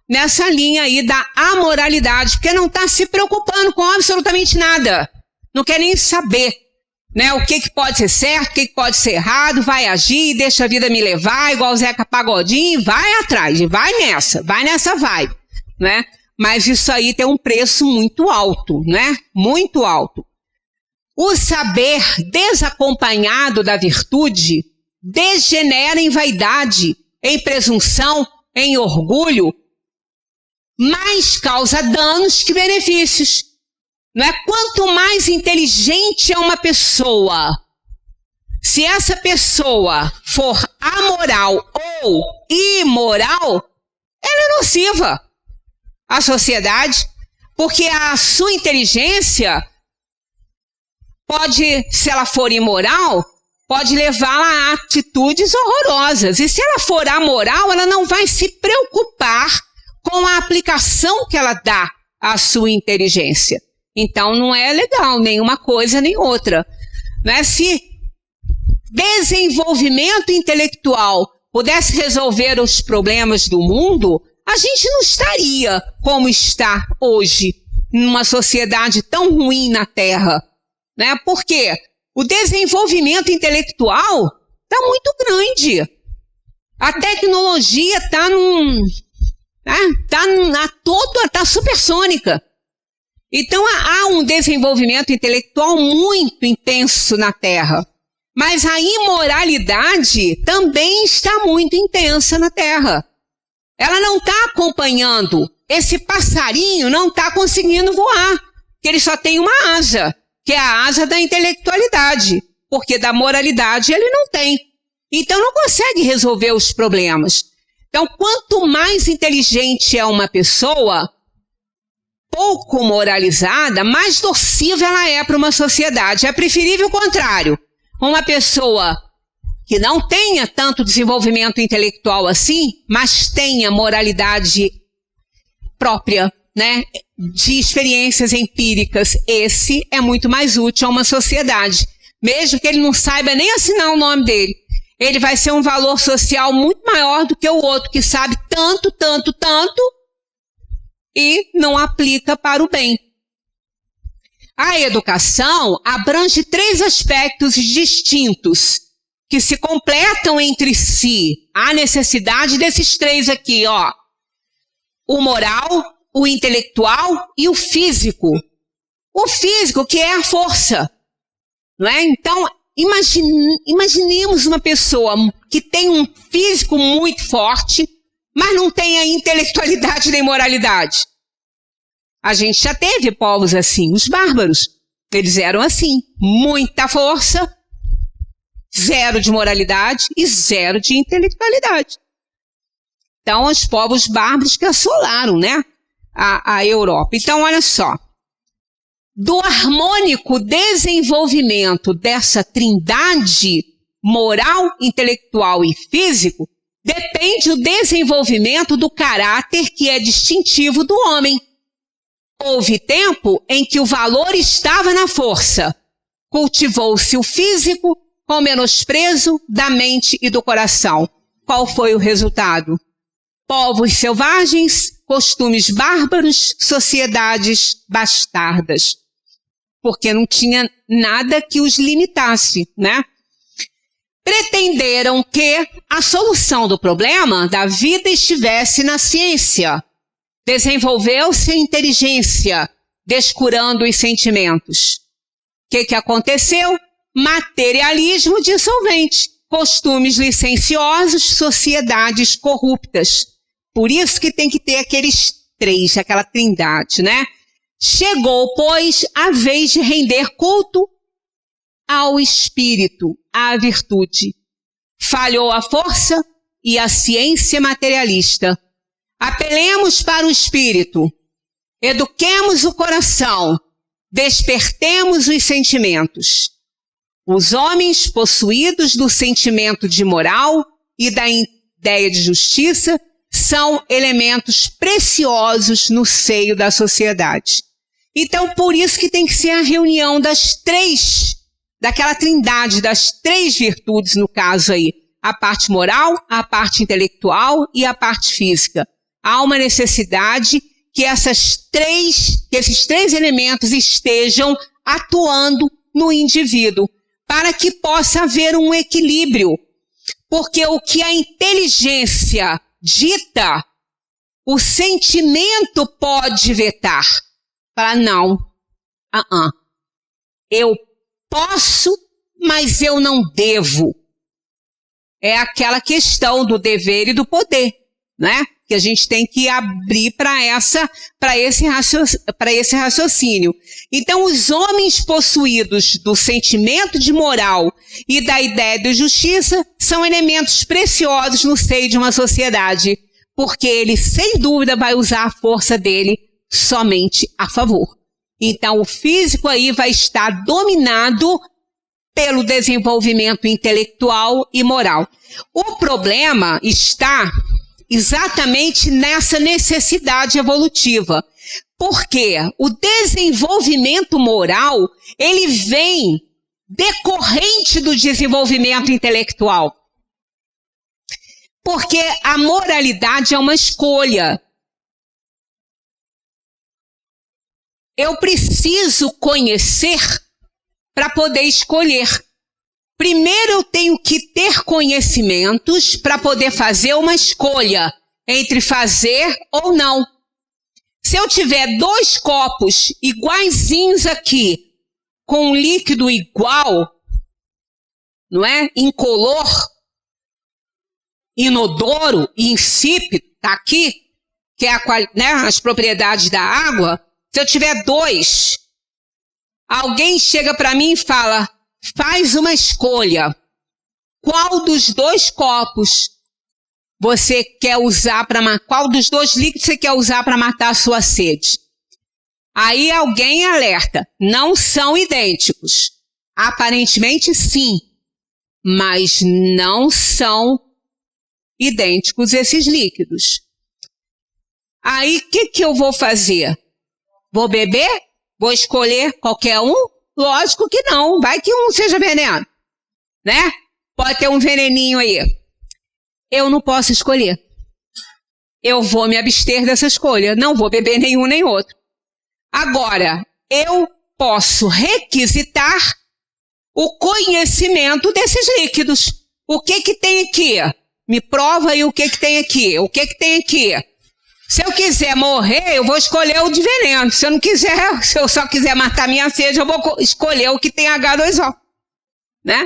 nessa linha aí da amoralidade, porque não está se preocupando com absolutamente nada. Não quer nem saber. né? O que pode ser certo, o que pode ser errado, vai agir, deixa a vida me levar, igual o Zeca Pagodinho, vai atrás, vai nessa vibe, né? Mas isso aí tem um preço muito alto, né? Muito alto. O saber desacompanhado da virtude degenera em vaidade, em presunção, em orgulho, mais causa danos que benefícios. Não é? Quanto mais inteligente é uma pessoa, se essa pessoa for amoral ou imoral, ela é nociva à sociedade, porque a sua inteligência pode, se ela for imoral, pode levá-la a atitudes horrorosas. E se ela for amoral, ela não vai se preocupar com a aplicação que ela dá à sua inteligência. Então não é legal nenhuma coisa nem outra. Né? Se desenvolvimento intelectual pudesse resolver os problemas do mundo, a gente não estaria como está hoje, numa sociedade tão ruim na Terra. Né? Por quê? O desenvolvimento intelectual está muito grande. A tecnologia está tá supersônica. Então há um desenvolvimento intelectual muito intenso na Terra. Mas a imoralidade também está muito intensa na Terra. Ela não está acompanhando. Esse passarinho não está conseguindo voar, porque ele só tem uma asa, que é a asa da intelectualidade, porque da moralidade ele não tem. Então não consegue resolver os problemas. Então, quanto mais inteligente é uma pessoa, pouco moralizada, mais nociva ela é para uma sociedade. É preferível o contrário. Uma pessoa que não tenha tanto desenvolvimento intelectual assim, mas tenha moralidade própria, né, de experiências empíricas, esse é muito mais útil a uma sociedade. Mesmo que ele não saiba nem assinar o nome dele, ele vai ser um valor social muito maior do que o outro que sabe tanto e não aplica para o bem. A educação abrange 3 aspectos distintos que se completam entre si. Há necessidade desses 3 aqui, ó. O moral, o intelectual e o físico. O físico, que é a força. Não é? Então, imaginemos uma pessoa que tem um físico muito forte, mas não tem a intelectualidade nem moralidade. A gente já teve povos assim, os bárbaros. Eles eram assim, muita força, 0 de moralidade e 0 de intelectualidade. Então, os povos bárbaros que assolaram, né, a Europa. Então, olha só. Do harmônico desenvolvimento dessa trindade moral, intelectual e físico, depende o desenvolvimento do caráter que é distintivo do homem. Houve tempo em que o valor estava na força. Cultivou-se o físico com menosprezo da mente e do coração. Qual foi o resultado? Povos selvagens, costumes bárbaros, sociedades bastardas. Porque não tinha nada que os limitasse, né? Pretenderam que a solução do problema da vida estivesse na ciência. Desenvolveu-se a inteligência, descurando os sentimentos. O que aconteceu? Materialismo dissolvente, costumes licenciosos, sociedades corruptas. Por isso que tem que ter aqueles 3, aquela trindade, né? Chegou, pois, a vez de render culto ao espírito, à virtude. Falhou a força e a ciência materialista. Apelemos para o espírito, eduquemos o coração, despertemos os sentimentos. Os homens possuídos do sentimento de moral e da ideia de justiça são elementos preciosos no seio da sociedade. Então, por isso que tem que ser a reunião das 3, daquela trindade, das 3 virtudes, no caso aí, a parte moral, a parte intelectual e a parte física. Há uma necessidade que esses 3 elementos estejam atuando no indivíduo. para que possa haver um equilíbrio. Porque o que a inteligência dita, o sentimento pode vetar. Falar, não, eu posso, mas eu não devo. É aquela questão do dever e do poder, né? Que a gente tem que abrir para esse raciocínio. Então, os homens possuídos do sentimento de moral e da ideia de justiça são elementos preciosos no seio de uma sociedade, porque ele, sem dúvida, vai usar a força dele somente a favor. Então, o físico aí vai estar dominado pelo desenvolvimento intelectual e moral. O problema está exatamente nessa necessidade evolutiva. Porque o desenvolvimento moral, ele vem decorrente do desenvolvimento intelectual. Porque a moralidade é uma escolha. Eu preciso conhecer para poder escolher. Primeiro eu tenho que ter conhecimentos para poder fazer uma escolha entre fazer ou não. Se eu tiver 2 copos iguaizinhos aqui, com um líquido igual, não é? Incolor, inodoro e insípido, tá aqui, que é as propriedades da água. Se eu tiver 2, alguém chega para mim e fala, faz uma escolha. Qual dos 2 copos você quer usar qual dos 2 líquidos você quer usar para matar a sua sede? Aí alguém alerta, não são idênticos. Aparentemente sim, mas não são idênticos esses líquidos. Aí o que eu vou fazer? Vou beber? Vou escolher qualquer um? Lógico que não, vai que um seja veneno, né? Pode ter um veneninho aí. Eu não posso escolher. Eu vou me abster dessa escolha. Não vou beber nenhum nem outro. Agora, eu posso requisitar o conhecimento desses líquidos. O que tem aqui? Me prova aí o que tem aqui. O que tem aqui? Se eu quiser morrer, eu vou escolher o de veneno. Se eu não quiser, se eu só quiser matar minha sede, eu vou escolher o que tem H2O. Né?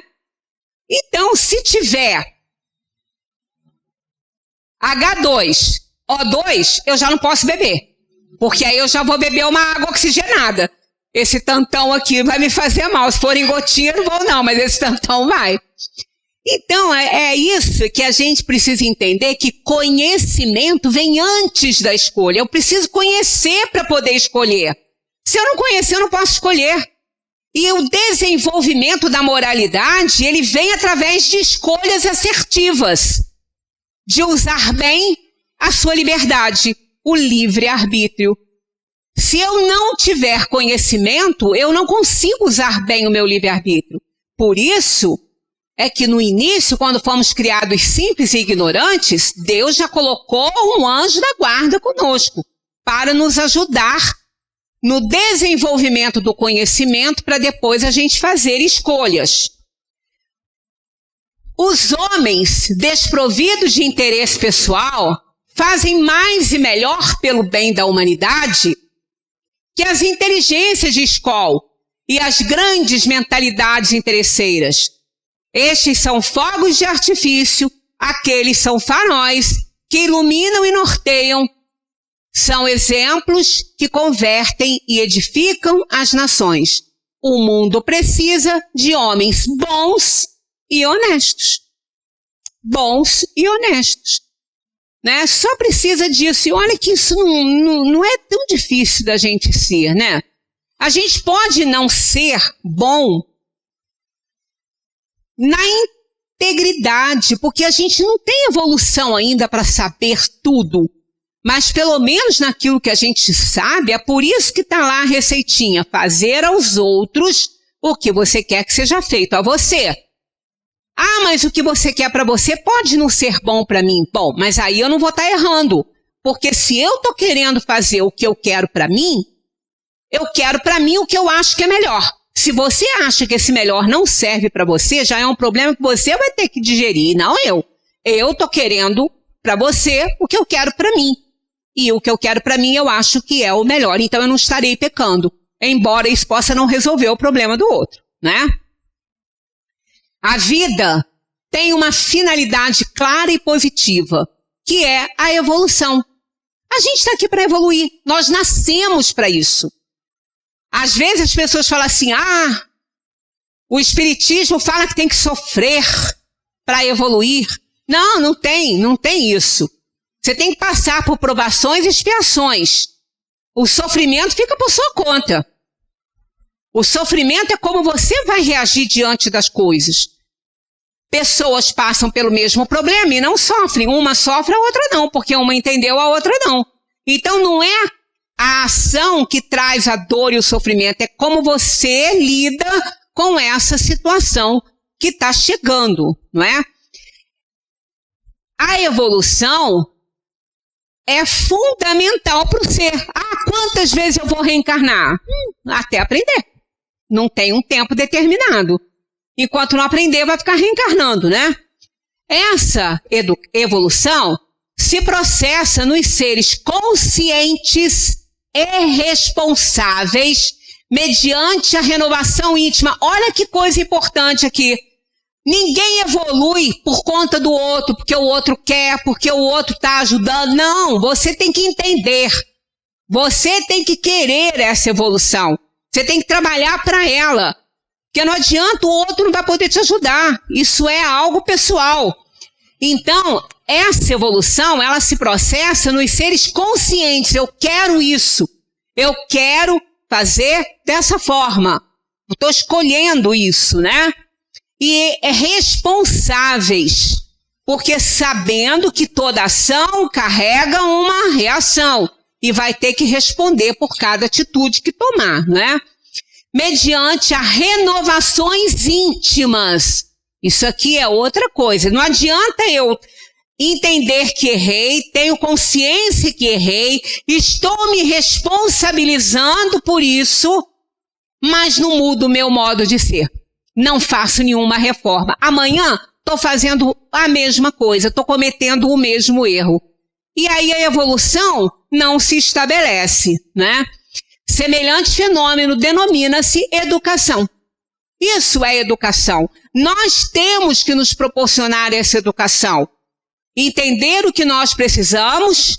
Então, se tiver H2, O2, eu já não posso beber. Porque aí eu já vou beber uma água oxigenada. Esse tantão aqui vai me fazer mal. Se for em gotinha, não vou não, mas esse tantão vai. Então, é isso que a gente precisa entender, que conhecimento vem antes da escolha. Eu preciso conhecer para poder escolher. Se eu não conhecer, eu não posso escolher. E o desenvolvimento da moralidade, ele vem através de escolhas assertivas, de usar bem a sua liberdade, o livre-arbítrio. Se eu não tiver conhecimento, eu não consigo usar bem o meu livre-arbítrio. Por isso é que no início, quando fomos criados simples e ignorantes, Deus já colocou um anjo da guarda conosco para nos ajudar no desenvolvimento do conhecimento para depois a gente fazer escolhas. Os homens desprovidos de interesse pessoal fazem mais e melhor pelo bem da humanidade que as inteligências de escola e as grandes mentalidades interesseiras. Estes são fogos de artifício, aqueles são faróis que iluminam e norteiam. São exemplos que convertem e edificam as nações. O mundo precisa de homens bons e honestos. Bons e honestos. Né? Só precisa disso. E olha que isso não é tão difícil da gente ser, né? A gente pode não ser bom na integridade, porque a gente não tem evolução ainda para saber tudo. Mas pelo menos naquilo que a gente sabe, é por isso que está lá a receitinha. Fazer aos outros o que você quer que seja feito a você. Ah, mas o que você quer para você pode não ser bom para mim. Bom, mas aí eu não vou estar errando. Porque se eu estou querendo fazer o que eu quero para mim, eu quero para mim o que eu acho que é melhor. Se você acha que esse melhor não serve para você, já é um problema que você vai ter que digerir, não eu. Eu tô querendo para você o que eu quero para mim. E o que eu quero para mim eu acho que é o melhor. Então eu não estarei pecando, embora isso possa não resolver o problema do outro, né? A vida tem uma finalidade clara e positiva, que é a evolução. A gente está aqui para evoluir. Nós nascemos para isso. Às vezes as pessoas falam assim, o espiritismo fala que tem que sofrer para evoluir. Não, não tem isso. Você tem que passar por provações e expiações. O sofrimento fica por sua conta. O sofrimento é como você vai reagir diante das coisas. Pessoas passam pelo mesmo problema e não sofrem. Uma sofre, a outra não, porque uma entendeu, a outra não. Então não é a ação que traz a dor e o sofrimento, é como você lida com essa situação que está chegando, não é? A evolução é fundamental para o ser. Quantas vezes eu vou reencarnar? Até aprender. Não tem um tempo determinado. Enquanto não aprender, vai ficar reencarnando, né? Essa evolução se processa nos seres conscientes e responsáveis mediante a renovação íntima. Olha que coisa importante aqui. Ninguém evolui por conta do outro, porque o outro quer, porque o outro está ajudando. Não, você tem que entender. Você tem que querer essa evolução. Você tem que trabalhar para ela. Porque não adianta, o outro não vai poder te ajudar. Isso é algo pessoal. Então, essa evolução, ela se processa nos seres conscientes. Eu quero isso. Eu quero fazer dessa forma. Eu estou escolhendo isso, né? E responsáveis. Porque sabendo que toda ação carrega uma reação. E vai ter que responder por cada atitude que tomar, né? Mediante a renovações íntimas. Isso aqui é outra coisa. Não adianta eu entender que errei, tenho consciência que errei, estou me responsabilizando por isso, mas não mudo o meu modo de ser. Não faço nenhuma reforma. Amanhã estou fazendo a mesma coisa, estou cometendo o mesmo erro. E aí a evolução não se estabelece, né? Semelhante fenômeno denomina-se educação. Isso é educação. Nós temos que nos proporcionar essa educação. Entender o que nós precisamos,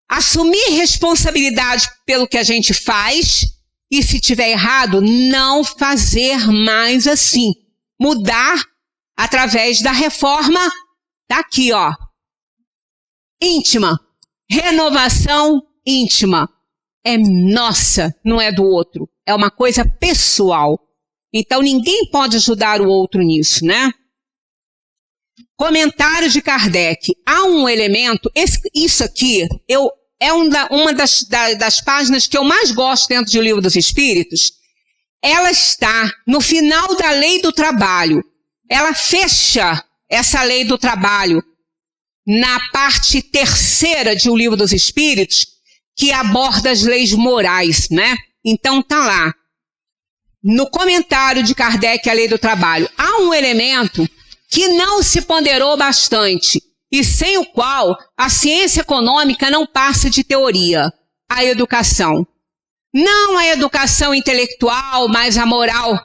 assumir responsabilidade pelo que a gente faz e, se tiver errado, não fazer mais assim. Mudar através da reforma daqui, ó. Íntima. Renovação íntima. É nossa, não é do outro. É uma coisa pessoal. Então ninguém pode ajudar o outro nisso, né? Comentário de Kardec. Há um elemento, isso aqui é uma das páginas que eu mais gosto dentro do Livro dos Espíritos. Ela está no final da Lei do Trabalho. Ela fecha essa Lei do Trabalho na parte terceira de O Livro dos Espíritos, que aborda as leis morais, né? Então tá lá. No comentário de Kardec à Lei do Trabalho, há um elemento que não se ponderou bastante e sem o qual a ciência econômica não passa de teoria: a educação. Não a educação intelectual, mas a moral.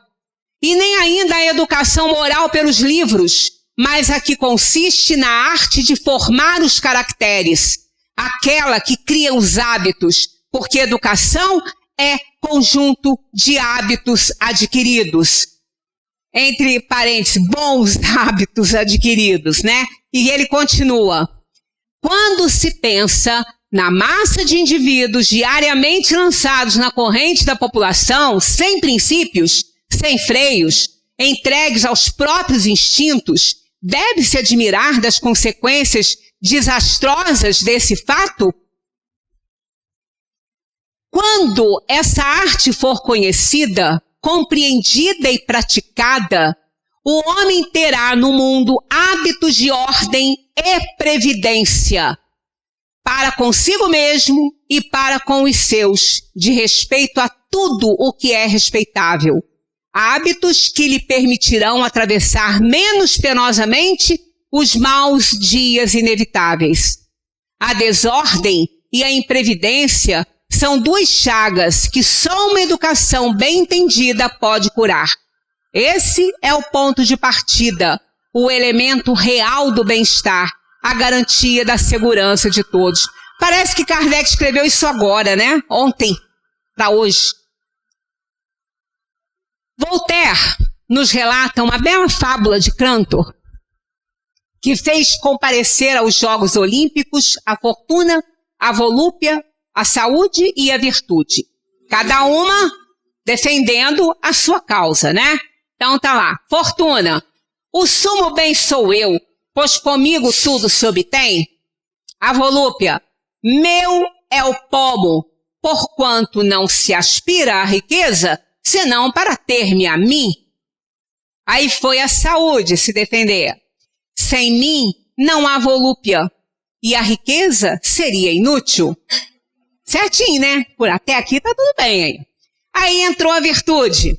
E nem ainda a educação moral pelos livros, mas a que consiste na arte de formar os caracteres, aquela que cria os hábitos, porque educação é conjunto de hábitos adquiridos. Entre parênteses, bons hábitos adquiridos, né? E ele continua. Quando se pensa na massa de indivíduos diariamente lançados na corrente da população, sem princípios, sem freios, entregues aos próprios instintos, deve-se admirar das consequências desastrosas desse fato? Quando essa arte for conhecida, compreendida e praticada, o homem terá no mundo hábitos de ordem e previdência. para consigo mesmo e para com os seus, de respeito a tudo o que é respeitável. Hábitos que lhe permitirão atravessar menos penosamente os maus dias inevitáveis. A desordem e a imprevidência são duas chagas que só uma educação bem entendida pode curar. Esse é o ponto de partida, o elemento real do bem-estar, a garantia da segurança de todos. Parece que Kardec escreveu isso agora, né? Ontem, para hoje. Voltaire nos relata uma bela fábula de Cantor, que fez comparecer aos Jogos Olímpicos a fortuna, a volúpia, a saúde e a virtude. Cada uma defendendo a sua causa, né? Então tá lá. Fortuna. O sumo bem sou eu, pois comigo tudo se obtém. A volúpia. Meu é o pomo, porquanto não se aspira à riqueza, senão para ter-me a mim. Aí foi a saúde se defender. Sem mim não há volúpia, e a riqueza seria inútil. Certinho, né? Por até aqui tá tudo bem aí. Aí entrou a virtude.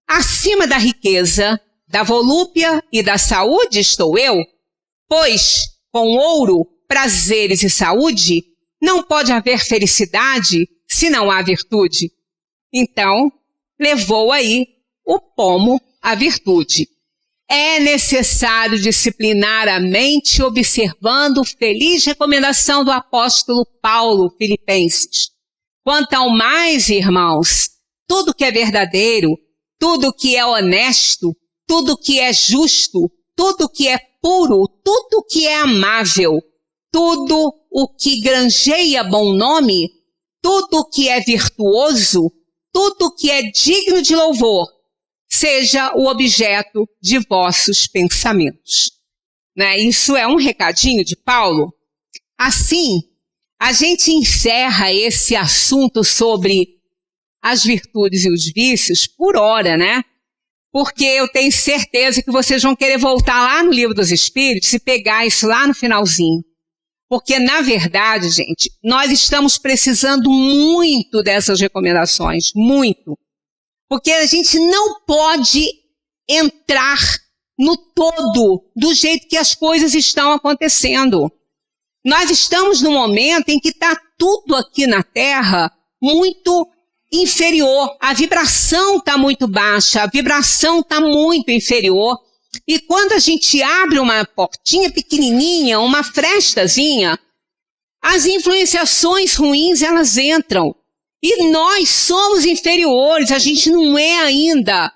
Acima da riqueza, da volúpia e da saúde estou eu, pois com ouro, prazeres e saúde, não pode haver felicidade se não há virtude. Então, levou aí o pomo à virtude. É necessário disciplinar a mente observando feliz recomendação do apóstolo Paulo, Filipenses. Quanto ao mais, irmãos, tudo que é verdadeiro, tudo que é honesto, tudo que é justo, tudo que é puro, tudo que é amável, tudo o que granjeia bom nome, tudo que é virtuoso, tudo que é digno de louvor, seja o objeto de vossos pensamentos. Né? Isso é um recadinho de Paulo. Assim, a gente encerra esse assunto sobre as virtudes e os vícios por hora, né? Porque eu tenho certeza que vocês vão querer voltar lá no Livro dos Espíritos e pegar isso lá no finalzinho. Porque, na verdade, gente, nós estamos precisando muito dessas recomendações, muito. Porque a gente não pode entrar no todo do jeito que as coisas estão acontecendo. Nós estamos num momento em que está tudo aqui na Terra muito inferior. A vibração está muito baixa, a vibração está muito inferior. E quando a gente abre uma portinha pequenininha, uma frestazinha, as influenciações ruins, elas entram. E nós somos inferiores, a gente não é ainda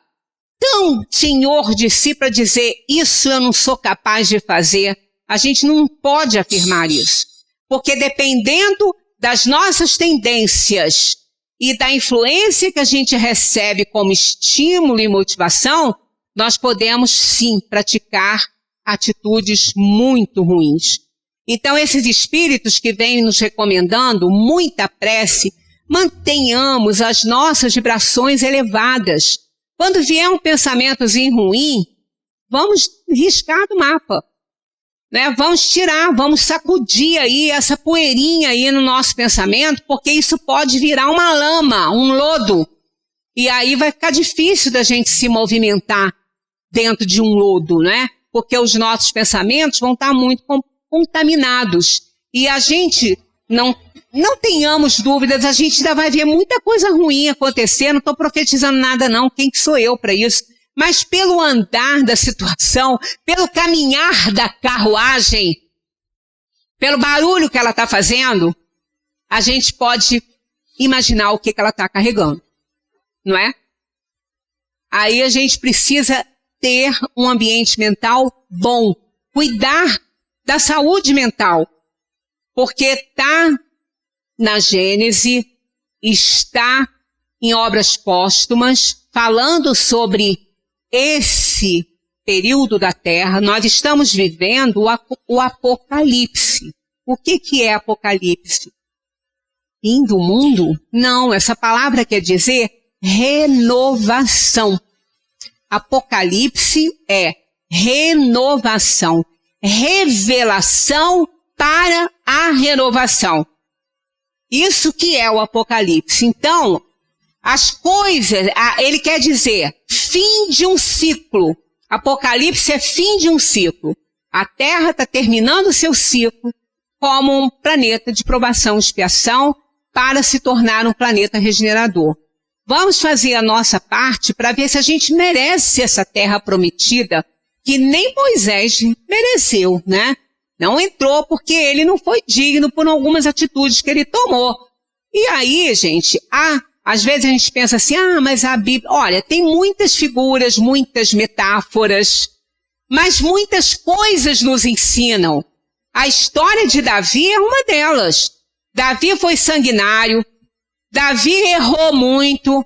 tão senhor de si para dizer isso eu não sou capaz de fazer. A gente não pode afirmar isso. Porque dependendo das nossas tendências e da influência que a gente recebe como estímulo e motivação, nós podemos sim praticar atitudes muito ruins. Então esses espíritos que vêm nos recomendando muita prece, mantenhamos as nossas vibrações elevadas. Quando vier um pensamentozinho ruim, vamos riscar do mapa. Né? Vamos tirar, vamos sacudir aí essa poeirinha aí no nosso pensamento, porque isso pode virar uma lama, um lodo. E aí vai ficar difícil da gente se movimentar dentro de um lodo, né? Porque os nossos pensamentos vão estar muito contaminados. E a gente, não tenhamos dúvidas, a gente ainda vai ver muita coisa ruim acontecer, não estou profetizando nada não, quem que sou eu para isso? Mas pelo andar da situação, pelo caminhar da carruagem, pelo barulho que ela está fazendo, a gente pode imaginar o que ela está carregando, não é? Aí a gente precisa ter um ambiente mental bom, cuidar da saúde mental, porque está na Gênese, está em obras póstumas, falando sobre esse período da Terra. Nós estamos vivendo o Apocalipse. O que é Apocalipse? Fim do mundo? Não, essa palavra quer dizer renovação. Apocalipse é renovação, revelação para a renovação. Isso que é o Apocalipse. Então, as coisas, ele quer dizer fim de um ciclo. Apocalipse é fim de um ciclo. A Terra está terminando o seu ciclo como um planeta de provação e expiação para se tornar um planeta regenerador. Vamos fazer a nossa parte para ver se a gente merece essa terra prometida, que nem Moisés mereceu, né? Não entrou porque ele não foi digno por algumas atitudes que ele tomou. E aí, gente, às vezes a gente pensa assim, mas a Bíblia... Olha, tem muitas figuras, muitas metáforas, mas muitas coisas nos ensinam. A história de Davi é uma delas. Davi foi sanguinário, Davi errou muito,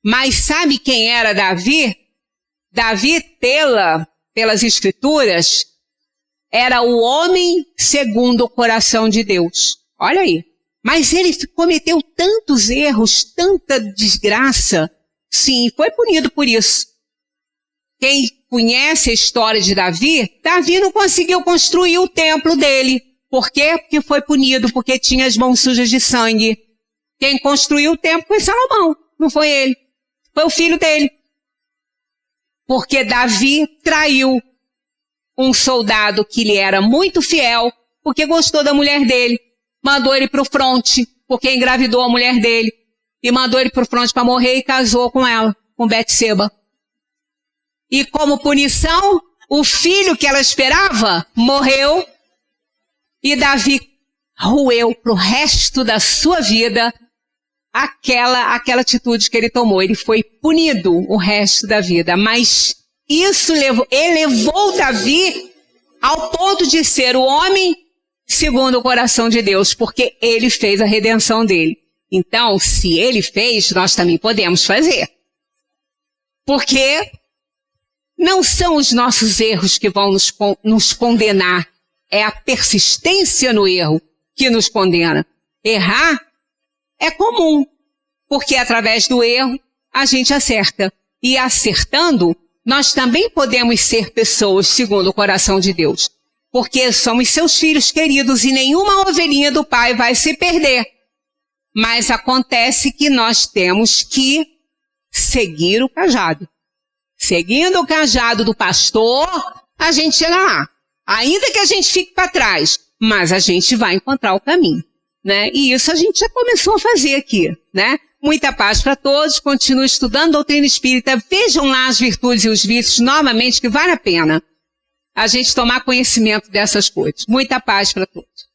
mas sabe quem era Davi? Davi, pelas Escrituras, era o homem segundo o coração de Deus. Olha aí. Mas ele cometeu tantos erros, tanta desgraça. Sim, foi punido por isso. Quem conhece a história de Davi, Davi não conseguiu construir o templo dele. Por quê? Porque foi punido, porque tinha as mãos sujas de sangue. Quem construiu o templo foi Salomão, não foi ele. Foi o filho dele. Porque Davi traiu um soldado que lhe era muito fiel, porque gostou da mulher dele. Mandou ele para o fronte, porque engravidou a mulher dele. E mandou ele para o fronte para morrer e casou com ela, com Betseba. E como punição, o filho que ela esperava morreu. E Davi roeu para o resto da sua vida aquela atitude que ele tomou. Ele foi punido o resto da vida. Mas isso elevou Davi ao ponto de ser o homem segundo o coração de Deus, porque ele fez a redenção dele. Então, se ele fez, nós também podemos fazer. Porque não são os nossos erros que vão nos condenar. É a persistência no erro que nos condena. Errar é comum, porque através do erro a gente acerta. E acertando, nós também podemos ser pessoas segundo o coração de Deus. Porque somos seus filhos queridos e nenhuma ovelhinha do Pai vai se perder. Mas acontece que nós temos que seguir o cajado. Seguindo o cajado do pastor, a gente chega lá. Ainda que a gente fique para trás, mas a gente vai encontrar o caminho, né? E isso a gente já começou a fazer aqui, né? Muita paz para todos, continue estudando doutrina espírita, vejam lá as virtudes e os vícios novamente, que vale a pena a gente tomar conhecimento dessas coisas. Muita paz para todos.